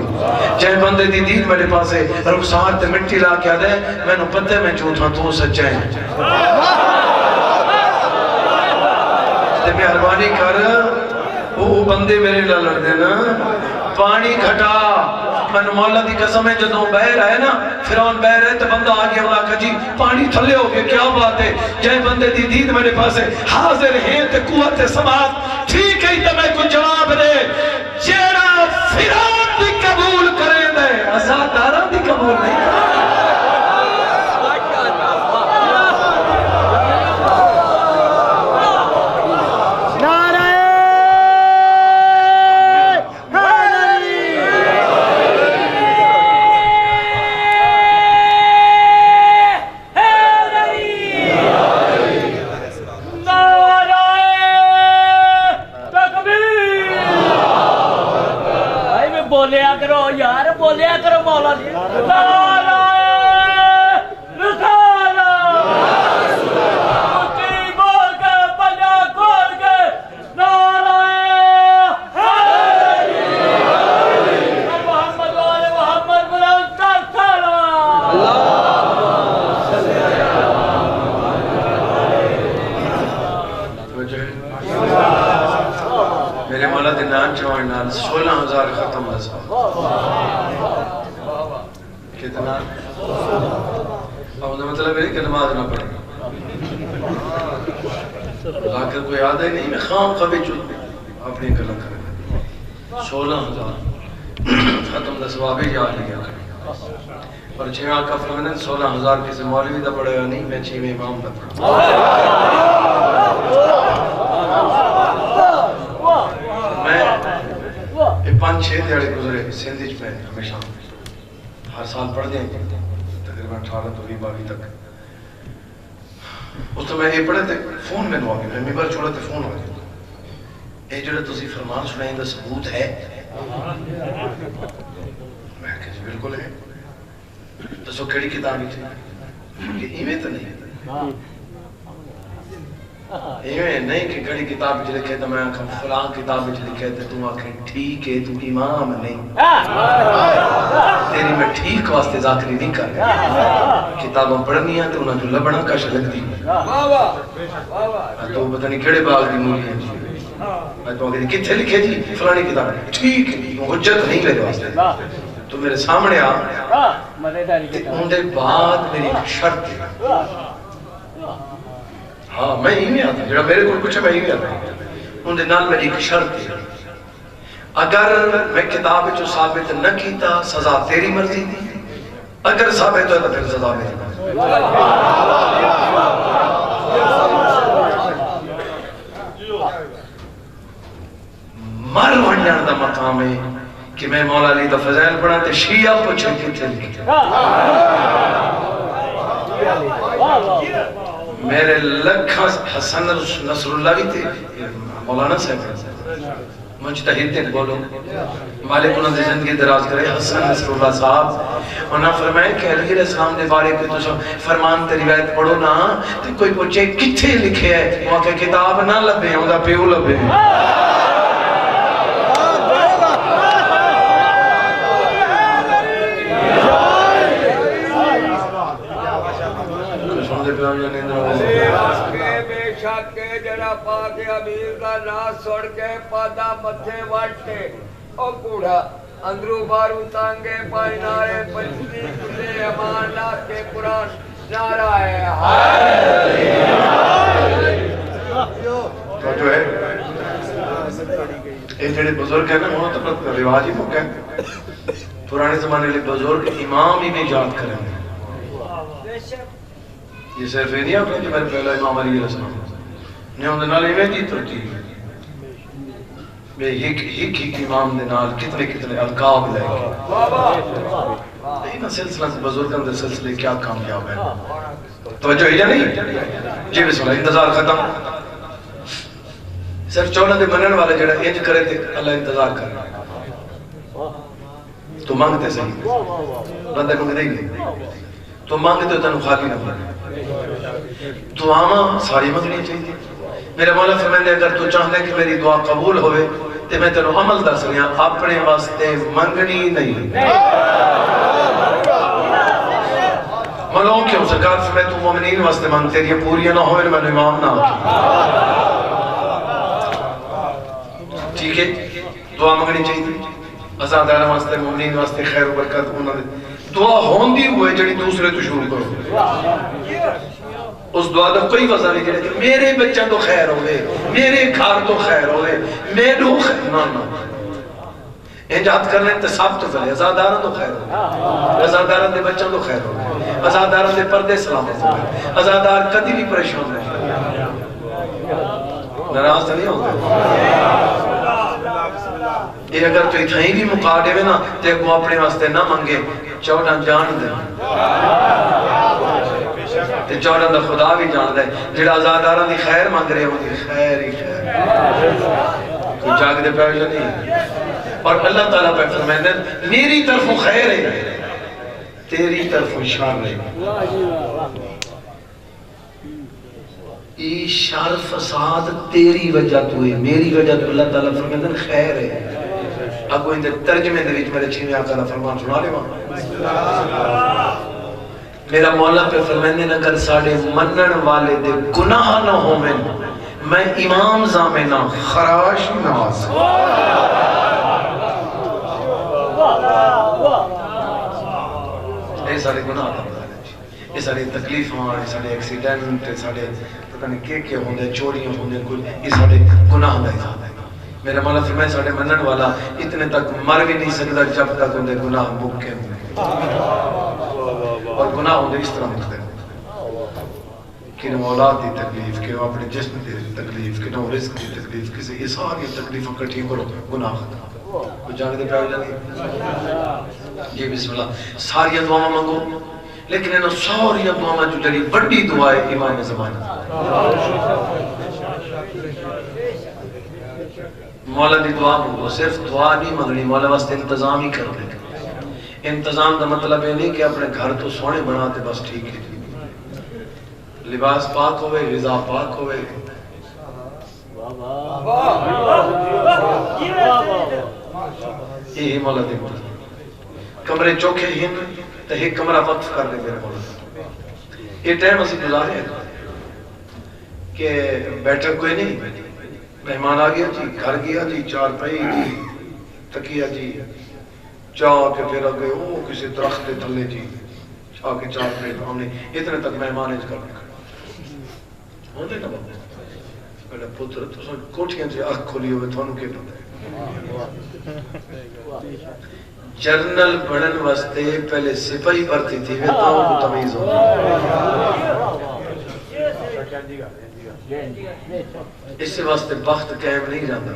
جائے بندے دی دید میرے پاسے رخسار تے مٹی لا کیا دے میں نو پتے میں جھوٹا تو سچے ہیں تے مہربانی کر وہ بندے میرے لڑ دینا پانی گھٹا من مولا دی قسم ہے جدوں بہ رہا ہے نا فرعون بہ رہے تو بندہ آگے اولا کہ جی پانی تھلے ہو گئے کیا بات ہے جائے بندے دی دید میرے پاس ہے حاضر ہیں تے قوت سماعت ٹھیک ہے تو میں کو جواب دے جیڑا فرعون دی قبول کرے دے ازادارہ دی قبول نہیں کرے بولیا کرو یار بولیا کرو مولا جی نعرہ رسالت اونچی بول کے پنجا کھول کے نعرہ حیدری محمد والے محمد بلند کر سلام میرے مولا دے نام چوائن نال 16,000 ختم نصاب کتنا مطلب ہے کہ نماز نہ پڑھیں لیکن کوئی یاد ہے نہیں میں خام خبی چل اپنی کلم کریں 16,000 ختم نصاب ہی یاد لگیا اور 6 آقا فرمانن 16,000 کسی مولوی دا پڑھے گا نہیں میں 6 میں امام دا پڑھا میں 5-6 دیاڑے گزرے سندھ میں ہمیشہ ہر سال پڑھ دیں تقریباً 18 تو 22 تک اس تو میں یہ پڑھے تھے فون میں نوا گیا میں ممبر چھوڑا تھے فون ہو گیا یہ جو تسی فرمان سنائیں دا ثبوت ہے میں کہا جی بالکل ہے تو سو کڑی کتابی تھی کہ ایمیں تو نہیں ایویں نہیں کہ کڑی کتاب وچ لکھے تو میں آکھاں فلاں کتاب وچ لکھے تو تم آکھیں ٹھیک ہے تو امام نہیں تیری میں ٹھیک واسطے ذاکری نہیں کر کتاباں پڑھنی ہیں تو انہاں جو لبنا کش لگتی تو پتہ نہیں کیڑے باغ دی مولی ہے میں تو آگے کتھے لکھے جی فلانی کتاب ٹھیک ہے حجت نہیں لے واسطے تو میرے سامنے آ ان دے بعد میری ایک شرط ہے ہاں میں ہی میں آتا جڑا میرے کو کچھ ہے میں ہی میں آتا ان دے نال میری ایک شرط ہے اگر میں کتاب جو ثابت نہ کیتا سزا تیری مرضی دی اگر ثابت ہوتا پھر سزا میری مر ونجان دا مقام ہے کہ میں مولا علی دا فضائل پڑھا تے شیعہ پوچھے کتنے لکھتے میرے لکھا حسن نصر اللہ بھی تھے مولانا صاحب مجتہد تھے بولو مالک انہوں نے زندگی دراز کرے حسن نصر اللہ صاحب انہوں نے فرمایا کہ علی علیہ السلام دے بارے کو تو فرمان تے روایت پڑھو نا تو کوئی پوچھے کتھے لکھے ہے وہاں کہ کتاب نہ لبے ہوں دا پیو لبے بے شک کے جڑا پاک امیر کا ناس سوڑ کے پادا متھے وٹے او کوڑا اندرو بارو تانگے پائے نارے پنجی کلے امان لا کے قرآن نعرہ ہے تو جو ہے یہ جڑے بزرگ ہیں نا وہ تو رواج ہی موقع ہے پرانے زمانے لئے بزرگ امام ہی میں یاد کریں یہ صرف نہیں آپ کہ میرے پہلا امام علی علیہ السلام نے ان دنال ایویں دی ترتی بے ایک امام دنال کتنے القاب لے گئے لیکن سلسلہ بزرگان دے سلسلے کیا کامیاب ہے توجہ ہے یا نہیں جی بسم اللہ انتظار ختم صرف 14 دے منن والے جڑا انج کرے تھے اللہ انتظار کرنا تو مانگتے صحیح بندے کو دے گئے تو مانگتے تو تنو خالی نہ بنے دعا ساری منگنی چاہیے میرے مولا فرمائے اگر تو چاہتے کہ میری دعا قبول ہوئے تے میں تینوں عمل دس رہا اپنے واسطے منگنی نہیں ملوں کیوں سرکار فرمائے تو مومنین واسطے مانگ تیری پوریاں نہ ہوئے میں امام نہ ٹھیک ہے دعا منگنی چاہیے ازادار واسطے مومنین واسطے خیر و برکت انہوں نے دعا ہوندی ہوئے جڑی دوسرے تو شروع کرو اس دعا دا کوئی وضع نہیں جڑے میرے بچوں تو خیر ہوئے میرے گھر تو خیر ہوئے میرے خیر نہ انجات کرنے تے سب تو کرے ازاداروں تو خیر ہوئے ازاداروں دے بچوں تو خیر ہوئے ازاداروں دے پردے سلامت ہوئے ازادار کدی بھی پریشان نہیں ناراض نہیں ہوگا یہ اگر تو اتھائی بھی مقا دے نا تے کو اپنے واسطے نہ منگے چوڑا جان دے تے چوڑا دا خدا بھی جان دے جڑا ازاداروں دی خیر مانگ رہے ہوں دی خیر ہی خیر کوئی جاگ دے پہو نہیں اور اللہ تعالیٰ پہ فرمائے میری طرف خیر ہے تیری طرف شر ہے یہ شر فساد تیری وجہ تو ہے میری وجہ تو اللہ تعالیٰ فرمائے خیر ہے اگو اندر ترجمے دے وچ میرے چھویں آقا دا فرمان سنا لے وہاں میرا مولا پہ فرمائے اگر ساڑے منن والے دے گناہ نہ ہو میں امام زامنہ خراش ناز یہ سارے گناہ دا یہ سارے تکلیف ہوں یہ سارے ایکسیڈنٹ یہ سارے پتہ نہیں کیا ہوندے چوریاں ہوندے یہ سارے گناہ دا ہے میرا مولا فرمائے ساڑے منن والا اتنے تک مر بھی نہیں سکتا جب تک اندے گناہ مکے ہوندے اور گناہ ہوندے اس طرح مختلف کہ نو اولاد دی تکلیف کہ نو اپنے جسم دی تکلیف کہ نو رزق دی تکلیف کسی یہ ساری تکلیفوں کٹھی کرو گناہ ختم کوئی جانے دے پیار جانی جی بسم اللہ ساری دعا مانگو لیکن انہوں ساری دعا جو جڑی بڑی دعا ہے امام زمانہ مولا دی دعا مانگو صرف دعا نہیں مانگنی مولا واسطے انتظام ہی کر لے انتظام دا مطلب یہ نہیں کہ اپنے گھر تو سونے بناتے بس ٹھیک ہے لباس پاک ہوئے غذا پاک ہوئے یہی مولا دی کمرے چوکھے ہن تو ایک کمرہ وقف کر لے میرے مولا یہ ٹائم اسی گزارے کہ بیٹھک کوئی نہیں مہمان آ گیا جی گھر گیا جی چار پائی جی تکیا جی چاہ کے پھر آگئے او کسی درخت دے تھلے جی چاہ کے چار پائی ہم نے اتنے تک مہمان اج کر لکھا ہوندے نا بابا میرے پتر تو سن کوٹھیاں سے آنکھ کھولی ہوئے تھانوں کے پتہ جرنل بڑھن واسطے پہلے سپاہی بھرتی تھی وہ تو تمیز ہوتا اس سے واسطے بخت قائم نہیں جاتا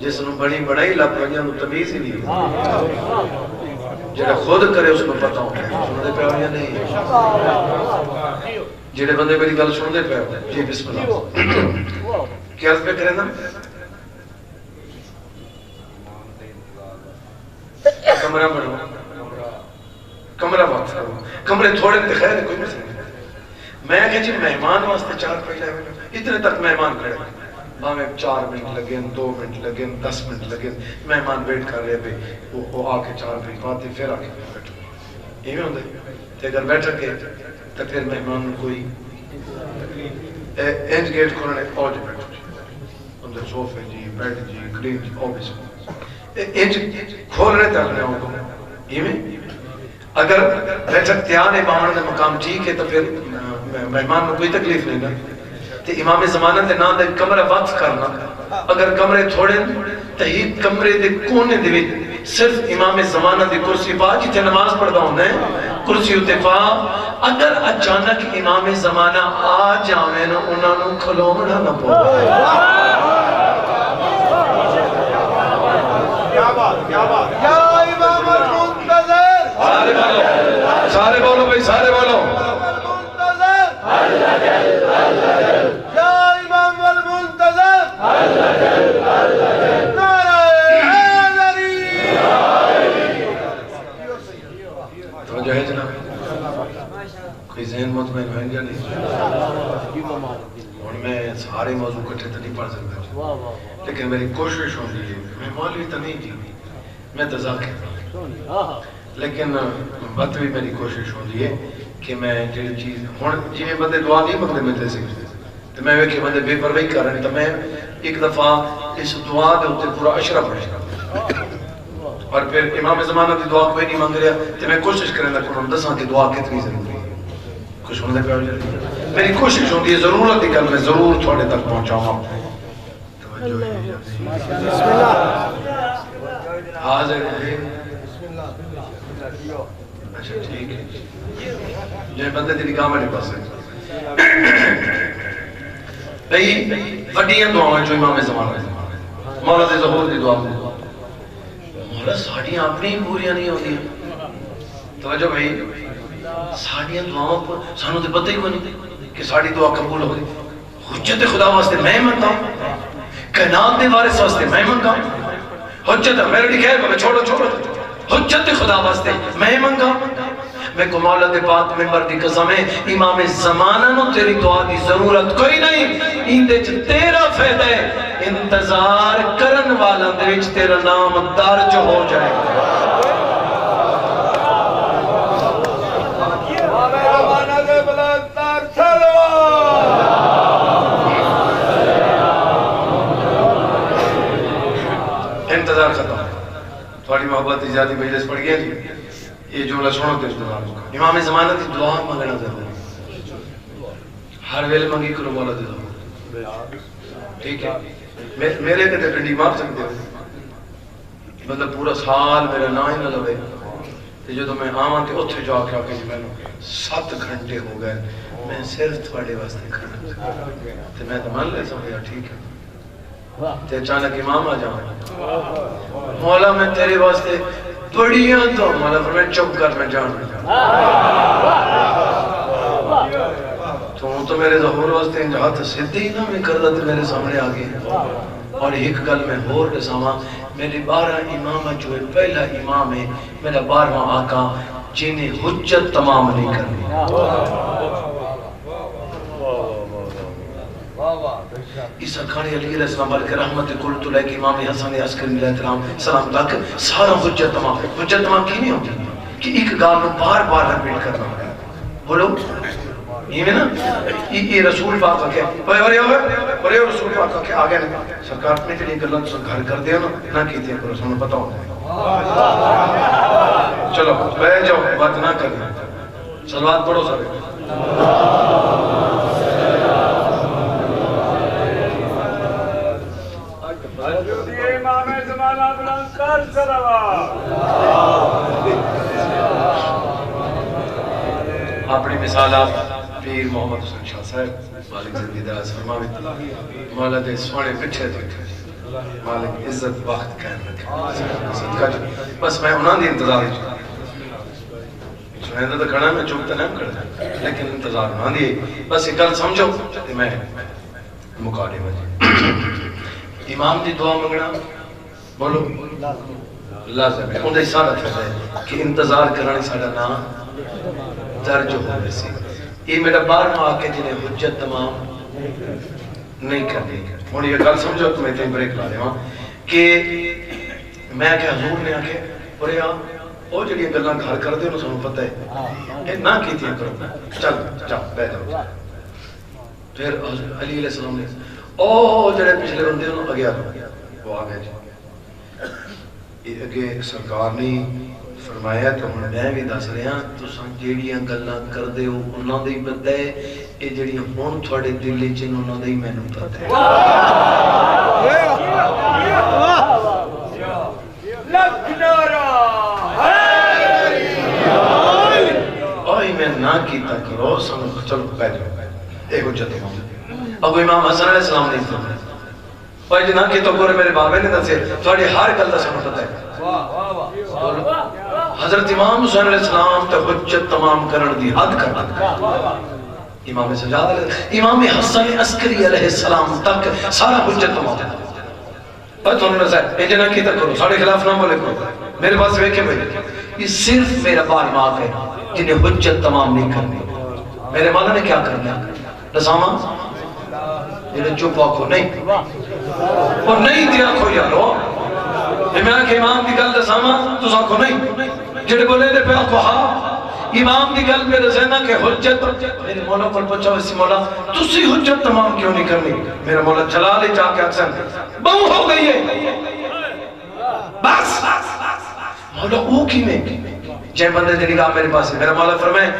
جس نے بڑی بڑائی لگ پڑھیاں نو تمیز ہی نہیں جڑا خود کرے اس کو پتا ہوتا ہے سننے پہ آنیا نہیں جڑے بندے میری گل سننے پہ ہوتا ہے جی بسم اللہ کیا عرض پہ کریں نا کمرہ بڑھو کمرہ وقت کرو کمرے تھوڑے خیر ہے کوئی مسئلہ نہیں میں کہ جی مہمان واسطے چار پہلے اتنے تک مہمان کھڑے ہمیں 4 منٹ لگیں 2 منٹ لگیں 10 منٹ لگیں مہمان ویٹ کر رہے پہ وہ آ کے 4 منٹ بعد پھر آ کے بیٹھو یہ بھی ہوندے اگر بیٹھا کے تو پھر مہمان کوئی انج گیٹ کھولنے آج بیٹھو اندر سوفے جی بیڈ جی کلین جی آفس انج کھولنے تک نہیں ہوگا یہ میں اگر بیٹھک تیار ہے باہر دے مقام ٹھیک ہے تو پھر مہمان میں کوئی تکلیف نہیں نا تے امام زمانہ دے نام دے کمرہ وقف کرنا اگر کمرے تھوڑے تو ہی کمرے دے کونے دے وچ صرف امام زمانہ دی کرسی پا جتنے نماز پڑھدا ہوندا ہے کرسی اتے پا اگر اچانک امام زمانہ آ جاویں نا انہاں نوں کھلونا نہ پوے کیا بات یا امام المنتظر سارے بولو بھائی سارے بولو یا امام المنتظر نعرہ توجہ ہے جناب کوئی ذہن مطمئن ہے یا نہیں اور میں سارے موضوع کٹھے تو نہیں پڑھ سکتا لیکن میری کوشش ہوتی ہے میں مولوی تو نہیں جی میں تو ذاکر لیکن بات بھی میری کوشش ہوتی ہے کہ میں جڑی چیز ہن جی بندے دعا نہیں منگتے ملتے سی تو میں ویکھے بندے بے پرواہی کر رہے ہیں تو میں ایک دفعہ اس دعا دے اوپر پورا اشرا پڑھا اور پھر امام زمانہ دی دعا کوئی نہیں مانگ رہا تو میں کوشش کریں گا کہ دساں کہ دعا کتنی ضروری ہے کچھ ہونے پہ میری کوشش ہوتی ہے ضرورت کی گل میں ضرور تھوڑے تک پہنچاؤں حاضر ہے اچھا ٹھیک ہے یہ بندے دی نگاہ میرے پاس ہے بھئی وڈیاں دعائیں جو امام زمانہ مولا دے ظہور دی دعا مولا ساڑیاں اپنی پوریاں نہیں ہوتی توجہ بھئی ساڑیاں دعاؤں پر سانوں دے پتہ ہی کوئی نہیں کہ ساڑی دعا قبول ہوگی حجت خدا واسطے میں منتا ہوں کائنات دے وارث واسطے میں منگا حجت میرے لیے خیر میں چھوڑو حجت خدا واسطے میں منگا میں کو مولا دے پاک ممبر دی قسم ہے امام زمانہ نو تیری دعا دی ضرورت کوئی نہیں اندے چ تیرا فائدہ ہے انتظار کرن والا دے وچ تیرا نام درج ہو جائے انتظار ختم تھوڑی محبت زیادہ مجلس پڑھ گیا جی یہ جملہ سنو تے اس امام زمانہ دی دعا مانگنا ضروری ہر ویلے منگی کرو مولا دے دعا ٹھیک ہے میرے کتے پنڈی مار سکتے ہو مطلب پورا سال میرا نا ہی نہ لوے جو تو میں آواں تے اوتھے جا کے آکے جی میں 7 گھنٹے ہو گئے میں صرف تھوڑے واسطے کھڑا تے میں تو مان لے سمجھا ٹھیک ہے تے اچانک امام آ جاؤں مولا میں تیرے واسطے بڑیاں تو مولا فرمائے چپ کر میں جان تو میرے ظہور واسطے جہاں سدھی نہ میں کردہ تے میرے سامنے آگئے اور ایک گل میں ہور دساواں میرے 12 امام جو پہلا امام ہے میرا 12واں آقا جنہیں حجت تمام نہیں کرنی اس اکھاڑی علیہ السلام بلکہ رحمت قلت لے کہ امام حسن عسکری علیہ السلام تک سارا حجت تمام کی نہیں ہوتی کہ ایک گال میں بار بار رپیٹ کرنا بولو یہ میں نا یہ رسول پاک کا کیا اور یہ رسول پاک کا کیا آگے نہیں سرکار اپنے کے لیے گلن تو گھر کر دیا نہ کیتے ہیں پر رسول پتہ ہوتا ہے چلو بیٹھ جاؤ بات نہ کرنا صلوات پڑھو سارے امام زمانہ بلند کر صلوات اپنی مثال آپ پیر محمد حسین شاہ صاحب مالک زندگی دراز فرماوے مولا دے سونے پچھے تھے مالک عزت وقت قائم رکھے بس میں انہاں دی انتظار سنیں تو کھڑا میں چوکتا نہیں کھڑا لیکن انتظار انہاں دی بس ایک گل سمجھو میں مقاڑے وجہ امام دی دعا منگنا بولو لازم ہے اندھے سارا ہے کہ انتظار کرنے سارا نام درج ہو رہے سی یہ میرا 12واں آکے جنہیں حجت تمام نہیں کرنی اور یہ گل سمجھو تو میں تین بریک لا رہا ہوں کہ میں کہ حضور نے آکے بڑے او جڑی گلاں گھر کر دے انہوں سنوں پتہ ہے یہ نہ کیتی ہیں کرو چل بیٹھ جاؤ پھر علی علیہ السلام نے او جڑے پچھلے بندے انہوں اگیا وہ آ گئے یہ اگے سرکار نے فرمایا تو ہن میں بھی دس رہا تو سن جیڑیاں گلاں کر دے او انہاں دے پتہ ہے اے جڑیاں ہن تھوڑے دل وچ انہاں دے مینوں پتہ ہے لکھ نعرہ اوئے میں نہ کیتا کرو سن چلو بیٹھ جاؤ اے حجت امام اب امام حسن علیہ السلام نہیں فرمایا اور جنہاں کی تو گورے میرے بابے نے دسے تھوڑی ہر گل دا سن پتہ ہے حضرت امام حسین علیہ السلام تے حجت تمام کرن دی حد کرنا امام سجاد علیہ امام حسن عسکری علیہ السلام تک سارا حجت تمام پر تو انہوں نے کہا اے جنہ کی تک کرو ساڑھے خلاف نہ بولے کرو میرے پاس ویکھے بھائی یہ صرف میرا بار ماں ہے جنہیں حجت تمام نہیں کرنی میرے مولا نے کیا کرنا نظامہ جڑے چپ آکھو نہیں اور نہیں تے آکھو یارو میں آکھے امام دی گل دساواں تس آکھو نہیں جڑے بولے دے پہ آکھو ہاں امام دی گل پہ دسینا کہ حجت میرے مولا کو پوچھا اسی مولا تسی حجت تمام کیوں نہیں کرنی میرا مولا جلال ہی جا کے اکثر بہو ہو گئی ہے بس مولا او کی میں جے بندے دی نگاہ میرے پاس ہے میرا مولا فرمائے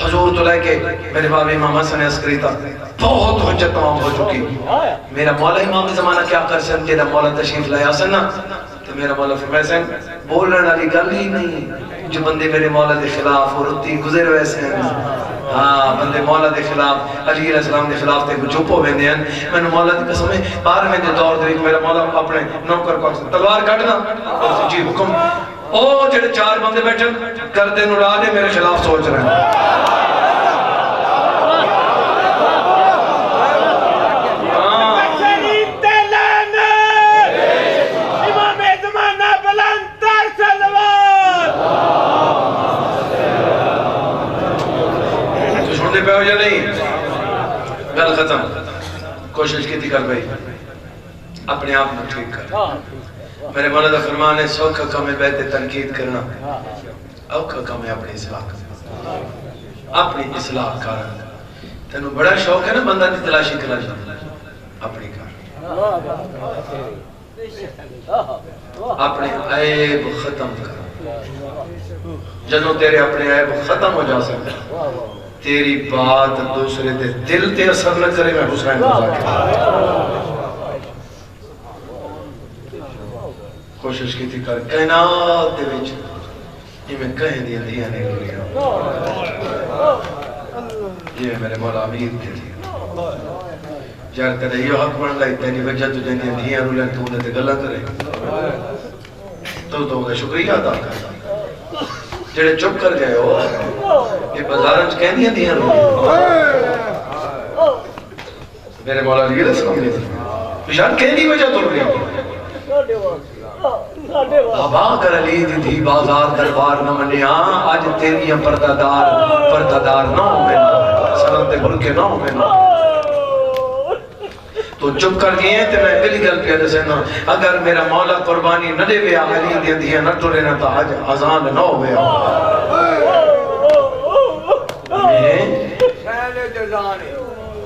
حضور تو لے کے میرے باب امام حسن عسکری تھا بہت حجت تمام ہو چکی میرا مولا امام زمانہ کیا کر سن جیدہ مولا تشریف لائے آسن نا تو میرا مولا فرمائے سن بولنے والی گل ہی نہیں جو بندے میرے مولا دے خلاف اور اتی گزر ویسے ہیں ہاں بندے مولا دے خلاف علی علیہ السلام دے خلاف تے چپ ہو ویندے ہیں میں نے مولا دی قسم ہے 12ویں دے دور دے میرا مولا اپنے نوکر کو تلوار کاٹنا جی حکم او جڑے 4 بندے بیٹھن گردن اڑا دے میرے خلاف سوچ رہے ہیں پہ ہو یا نہیں گل ختم کوشش کی تھی کر بھئی اپنے آپ میں ٹھیک کر میرے مولا دا فرمان ہے سوکھا کم بیت تنقید کرنا اوکھا کم اپنی اصلاح کرنا اپنی اصلاح کرنا تینوں بڑا شوق ہے نا بندہ دی تلاشی کرنا چاہتا اپنی کر اپنے عیب ختم کر جنہوں تیرے اپنے عیب ختم ہو جا سکتے تیری بات دوسرے دے دل تے اثر نہ کرے میں حسین کوشش کی تھی کر کائنات دے وچ یہ میں کہیں دیا دیا نہیں لیا یہ میرے مولا امید کے تھی جار کدے یہ حق بن لائی تیری وجہ تجھے دیا رولیں تو انہیں تے غلط رہے تو کا شکریہ ادا کرتا جڑے چپ کر گئے ہو یہ بازارنچ کہہ دیا دیا میرے مولا علیہ السلام نے بشار کہہ دی وجہ تو رہی بابا کر علی دی تھی بازار دربار نہ منیا آج تیریاں پردادار نہ ہو میں سلام تے بھل کے نہ ہو میں تو چپ کر گئے ہیں تو میں پہلی گل پہ دے سینا اگر میرا مولا قربانی نہ دے ویا علی دے دیا نہ ٹرے نہ تا آج آزان نہ ہو ویا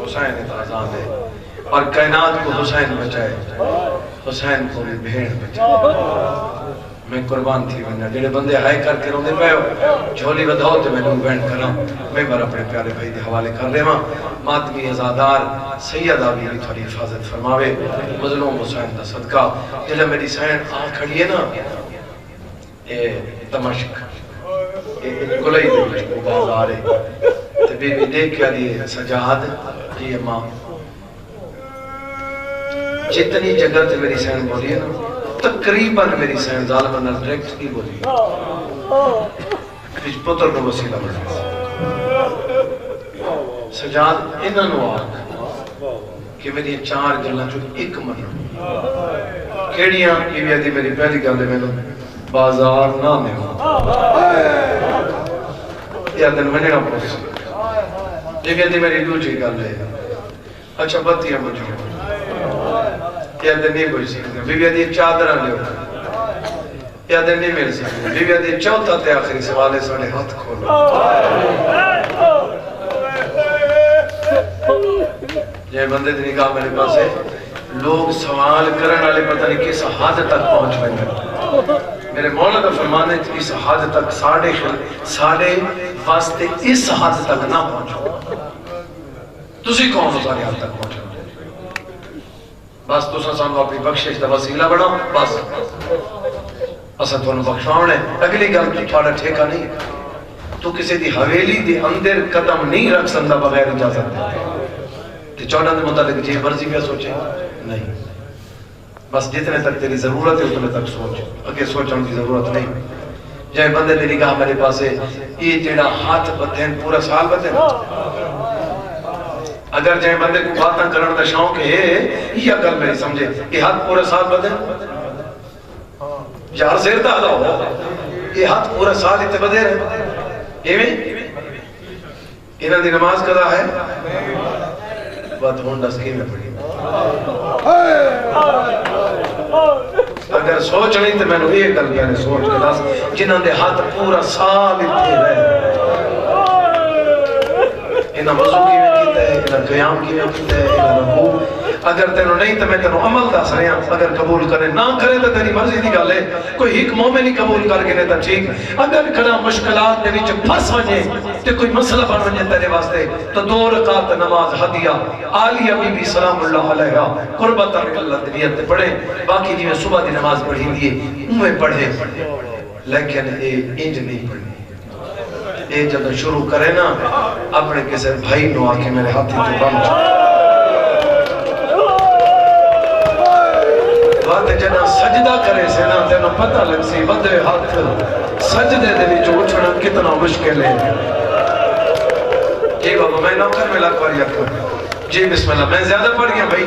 حسین آزان ہے اور کائنات کو حسین بچائے حسین کو بھی بھیڑ بچائے میں قربان تھی بننا جڑے بندے ہائے کر کے روندے پہ ہو جھولی بدھاؤ تو میں نے بینڈ کرا میں بار اپنے پیارے بھائی دے حوالے کر رہے ہاں ماتمی ازادار سید آبی بھی تھوڑی حفاظت فرماوے مظلوم حسین دا صدقہ جلے میری سین آ کھڑی ہے نا اے دمشق گلئی دے بچ بازار ہے تو بی بی دیکھ کیا دیئے سجاد یہ ماں جتنی جگہ تے میری سین بولی ہے نا تقریباً میری سین ظالمہ نہ ڈریکٹ نہیں بولی کچھ پتر کو وسیلہ بڑھا سجاد انہاں نو آگ کہ میری 4 گلاں جو ایک منہ کیڑیاں بیوی آدھی میری پہلی گل دے میں بازار نہ میں یا دن منہ نہ پوسی بیوی آدھی میری دوسری گل ہے اچھا بتیاں مجھے یا دن نہیں بوجھ سکتے بیوی آدھی چادرہ لے یا دن نہیں مل سکتے بیوی آدھی چوتھا تے آخری سوالے ساڑھے ہاتھ کھولو یہ بندے دی نگاہ میرے پاس ہے لوگ سوال کرن والے پتہ نہیں کس حد تک پہنچ گئے میرے مولا کا فرمان ہے اس حد تک ساڑھے واسطے اس حد تک نہ پہنچو تسی کون ہو سارے حد تک پہنچو بس تسا سانو اپنی بخشش دا وسیلہ بڑھا بس اسا تھانو بخشاونے اگلی گل تو تھوڑا ٹھیکا نہیں تو کسی دی حویلی دی اندر قدم نہیں رکھ سکتا بغیر اجازت تے 14 دے متعلق جی مرضی پہ سوچے نہیں بس جتنے تک تیری ضرورت ہے اتنے تک سوچ اگے سوچنے کی ضرورت نہیں جائے بندے دی نگاہ میرے پاس ہے یہ جیڑا ہاتھ بدھیں پورا سال بدھیں اگر جائے بندے کو باتاں کرنے دا شوق ہے یہ گل میری سمجھے یہ ہاتھ پورا سال بدھیں یار زیر دا ہو یہ ہاتھ پورا سال اتنے بدھے رہے ایویں انہاں دی نماز قضا ہے بات ہونڈا سکیم میں پڑھی اگر سوچ نہیں تو میں نے یہ گل پہلے سوچ کے دس جنہاں دے ہاتھ پورا سال اتنے رہے انہاں وضو کی میں کیتا ہے انہاں قیام کی میں کیتا ہے انہاں رکوع اگر تینوں نہیں تو میں تینوں عمل دس رہے ہیں اگر قبول کرے نہ کرے تو تیری مرضی دی گل ہے کوئی ایک مومن ہی قبول کر کے نہیں تو ٹھیک اگر کنا مشکلات دے وچ پھس وجے تے کوئی مسئلہ بن وجے تیرے واسطے تو 2 رکعت نماز ہدیہ عالیہ بی بی سلام اللہ علیہا قربت اللہ دی نیت پڑھے باقی جی میں صبح دی نماز پڑھی دیے انہیں پڑھے لیکن اے انج نہیں پڑھنی اے جب شروع کرے نا اپنے کسی بھائی نو آکے میرے ہاتھی تو بم بات جنا سجدہ کرے سے نا تینوں پتہ لگ سی بدے ہاتھ سجدے دے بھی جو اٹھنا کتنا مشکل ہے جی بابا میں نوکر میں لگ پڑیا کر جی بسم اللہ میں زیادہ پڑھ گیا بھائی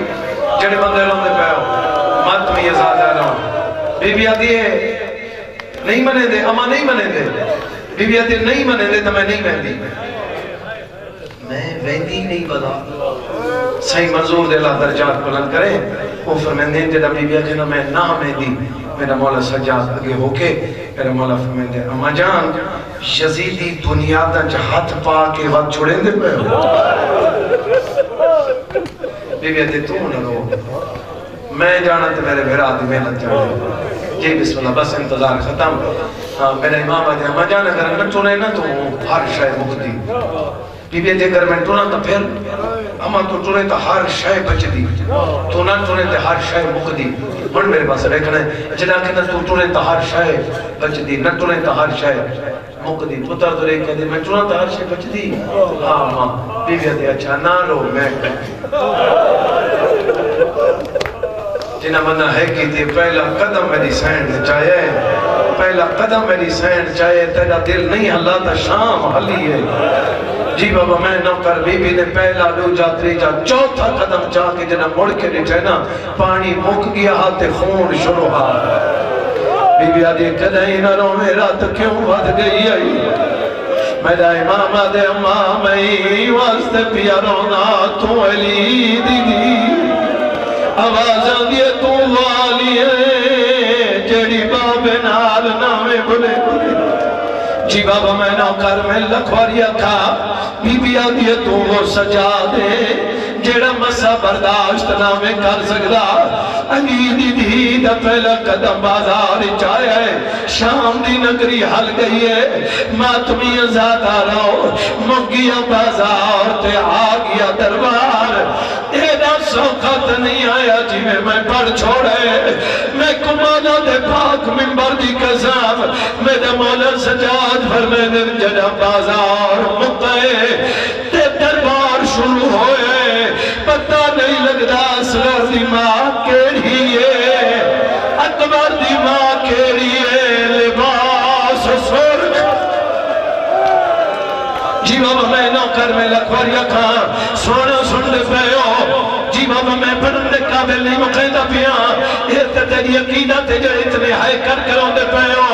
جڑے بندے لوگ دے پہ ہو مات میں یہ زیادہ رہا بی بی آتی ہے نہیں منے دے اما نہیں منے دے بی بی آتی ہے نہیں منے دے تو میں نہیں مہندی میں ویندی نہیں بدا صحیح منظور دے اللہ درجات بلند کرے وہ فرمیندے ہیں جدہ بی بی آتی ہے میں نہ مہندی میرا مولا سجاد آگے ہو کے میرا مولا فرمیندے اما جان یزیدی بنیادہ جہات پا کے وقت چھوڑیں دے پہ بی بی آتی تو نہ رو میں جانا تو میرے بھیرات محنت جانے جی بسم اللہ بس انتظار ختم میرے امام آتے ہیں اما جان اگر نہ چنے نہ تو ہر شاید مقدی بی بی آتی اگر میں چنا تو پھر اما تو چنے تو ہر شاید بچ دی تو نہ چنے تو ہر شاید مقدی من میرے پاس ریکھنا ہے جنا کہ نہ تو چنے تو ہر شاید بچ دی نہ چنے تو ہر شاید مقدی پتر تو ریکھ دی میں چنا تو ہر شاید بچ دی ہاں ماں بی بی آتی اچھا نہ رو میں جنہ منہ ہے کی تھی پہلا قدم میری سینڈ چاہے پہلا قدم میری سینڈ چاہے تیرا دل نہیں ہلا تا شام ہلی ہے جی بابا میں نوکر بی بی نے پہلا دوجا تریجا چوتھا قدم چاہ کے جنہ مڑ کے نٹھے نا پانی مک گیا ہاتھ خون شروع ہا بی بی آدھی کدھائی نہ رو میرا تو کیوں بد گئی آئی میرا امام آدھے امام ای واسطے پیا رونا تو علی دی دی آوازاں دیے تو والی ہے جڑی باب نال نامے بھلے جی بابا میں نوکر میں لکھواریا کھا بی بی آدھی تو وہ سجا دے جڑا مسا برداشت نامے کر سکدا انگیدی دی دا پہلا قدم بازار چاہے ہے شام دی نگری حل گئی ہے ماتمی ازادہ رہو مگیا بازار تے آگیا دربار ایڈا سوکھت نہیں آیا جی میں پڑھ چھوڑے میں کمانا دے پاک منبر دی قسم میرے مولا سجاد فرمیدے جڑا بازار مقے تے دربار شروع ہوئے پتہ نہیں لگدا اصغر دی ماں کیڑی ہے اکبر دی ماں کیڑی ہے لباس سرخ جی بابا میں نوکر میں لکھواریا کھان سونا سن دے پہو جی بابا میں پڑھنے قابل نہیں مقیدہ پیا یہ تیری عقیدہ تے جو اتنے ہائے کر کروں دے پہو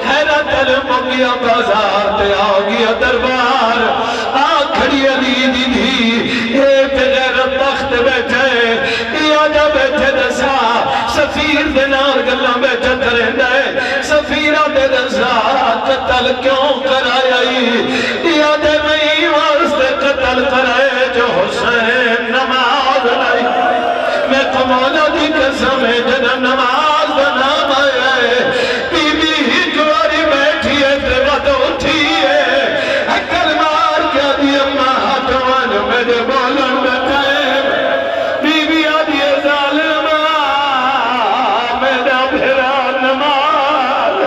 حیرت علم ہو گیا بازار تے آ گیا دربار آ کھڑی علی دی دی اے بغیر تخت بیٹھے یا جا بیٹھے دسا سفیر دینار گلہ بیٹھے کریں دے سفیرہ دے دسا قتل کیوں کرائی یا دے میں واسطے قتل کرائے جو حسین نماز لائی میں تو مولا دی قسم ہے جنہ نماز دا نام آیا ہے بی بی ہی جواری بیٹھی ہے تے ود اٹھی ہے کلمار کیا دی اممہ ہاتوان میرے بولن بیٹھے بی بی آدھی ظالمہ میرا بھرا نماز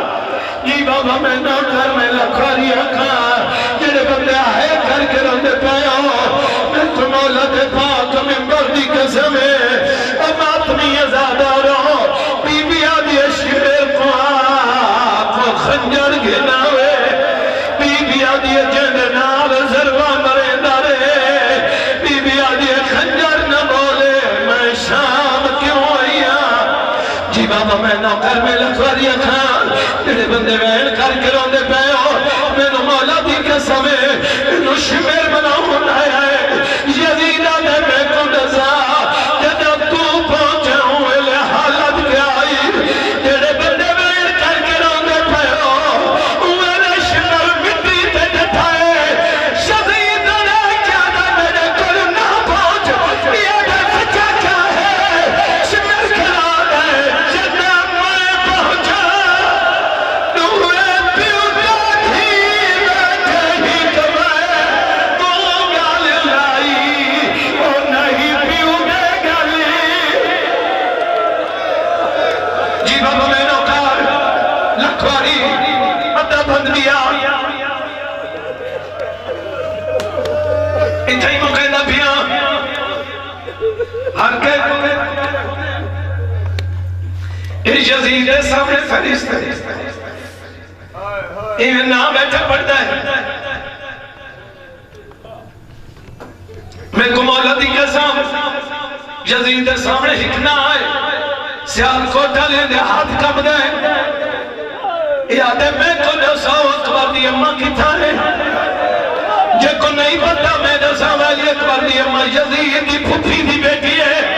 جی بابا میں نوکر میں لکھواری اکھا جڑے بندے آئے کر کے رہتے پہو میں تو مولا دے پاک منبر دی قسم ہے اب آتمی ازادہ رہو بی بی آدھی شبیر کو آپ خنجر گھناوے بی بی آدھی جن نال ضربہ مرے دارے بی بی آدھی خنجر نہ بولے میں شام کیوں آئیا جی بابا میں نوکر میں لکھواری اکھان جڑے بندے وین کر کے روندے پہو میں نو مولا دی قسم ہے انو شمیر بناؤں آیا ہے یزیدہ دے میں کو دزا جدہ اتھا ہی مقیدہ پیا ہر کے یزید کے سامنے فرشتے یہ نام بیٹھا پڑتا ہے میں کو مولا دی قسم یزید کے سامنے ہکنا آئے سیال کوٹا لے دے ہاتھ کب دے یادے میں کو دسا اکبر دی اممہ کی تھانے جے کو نہیں پتا میں دسا والی اکبر دی اممہ یزید دی پھوپھی دی بیٹی ہے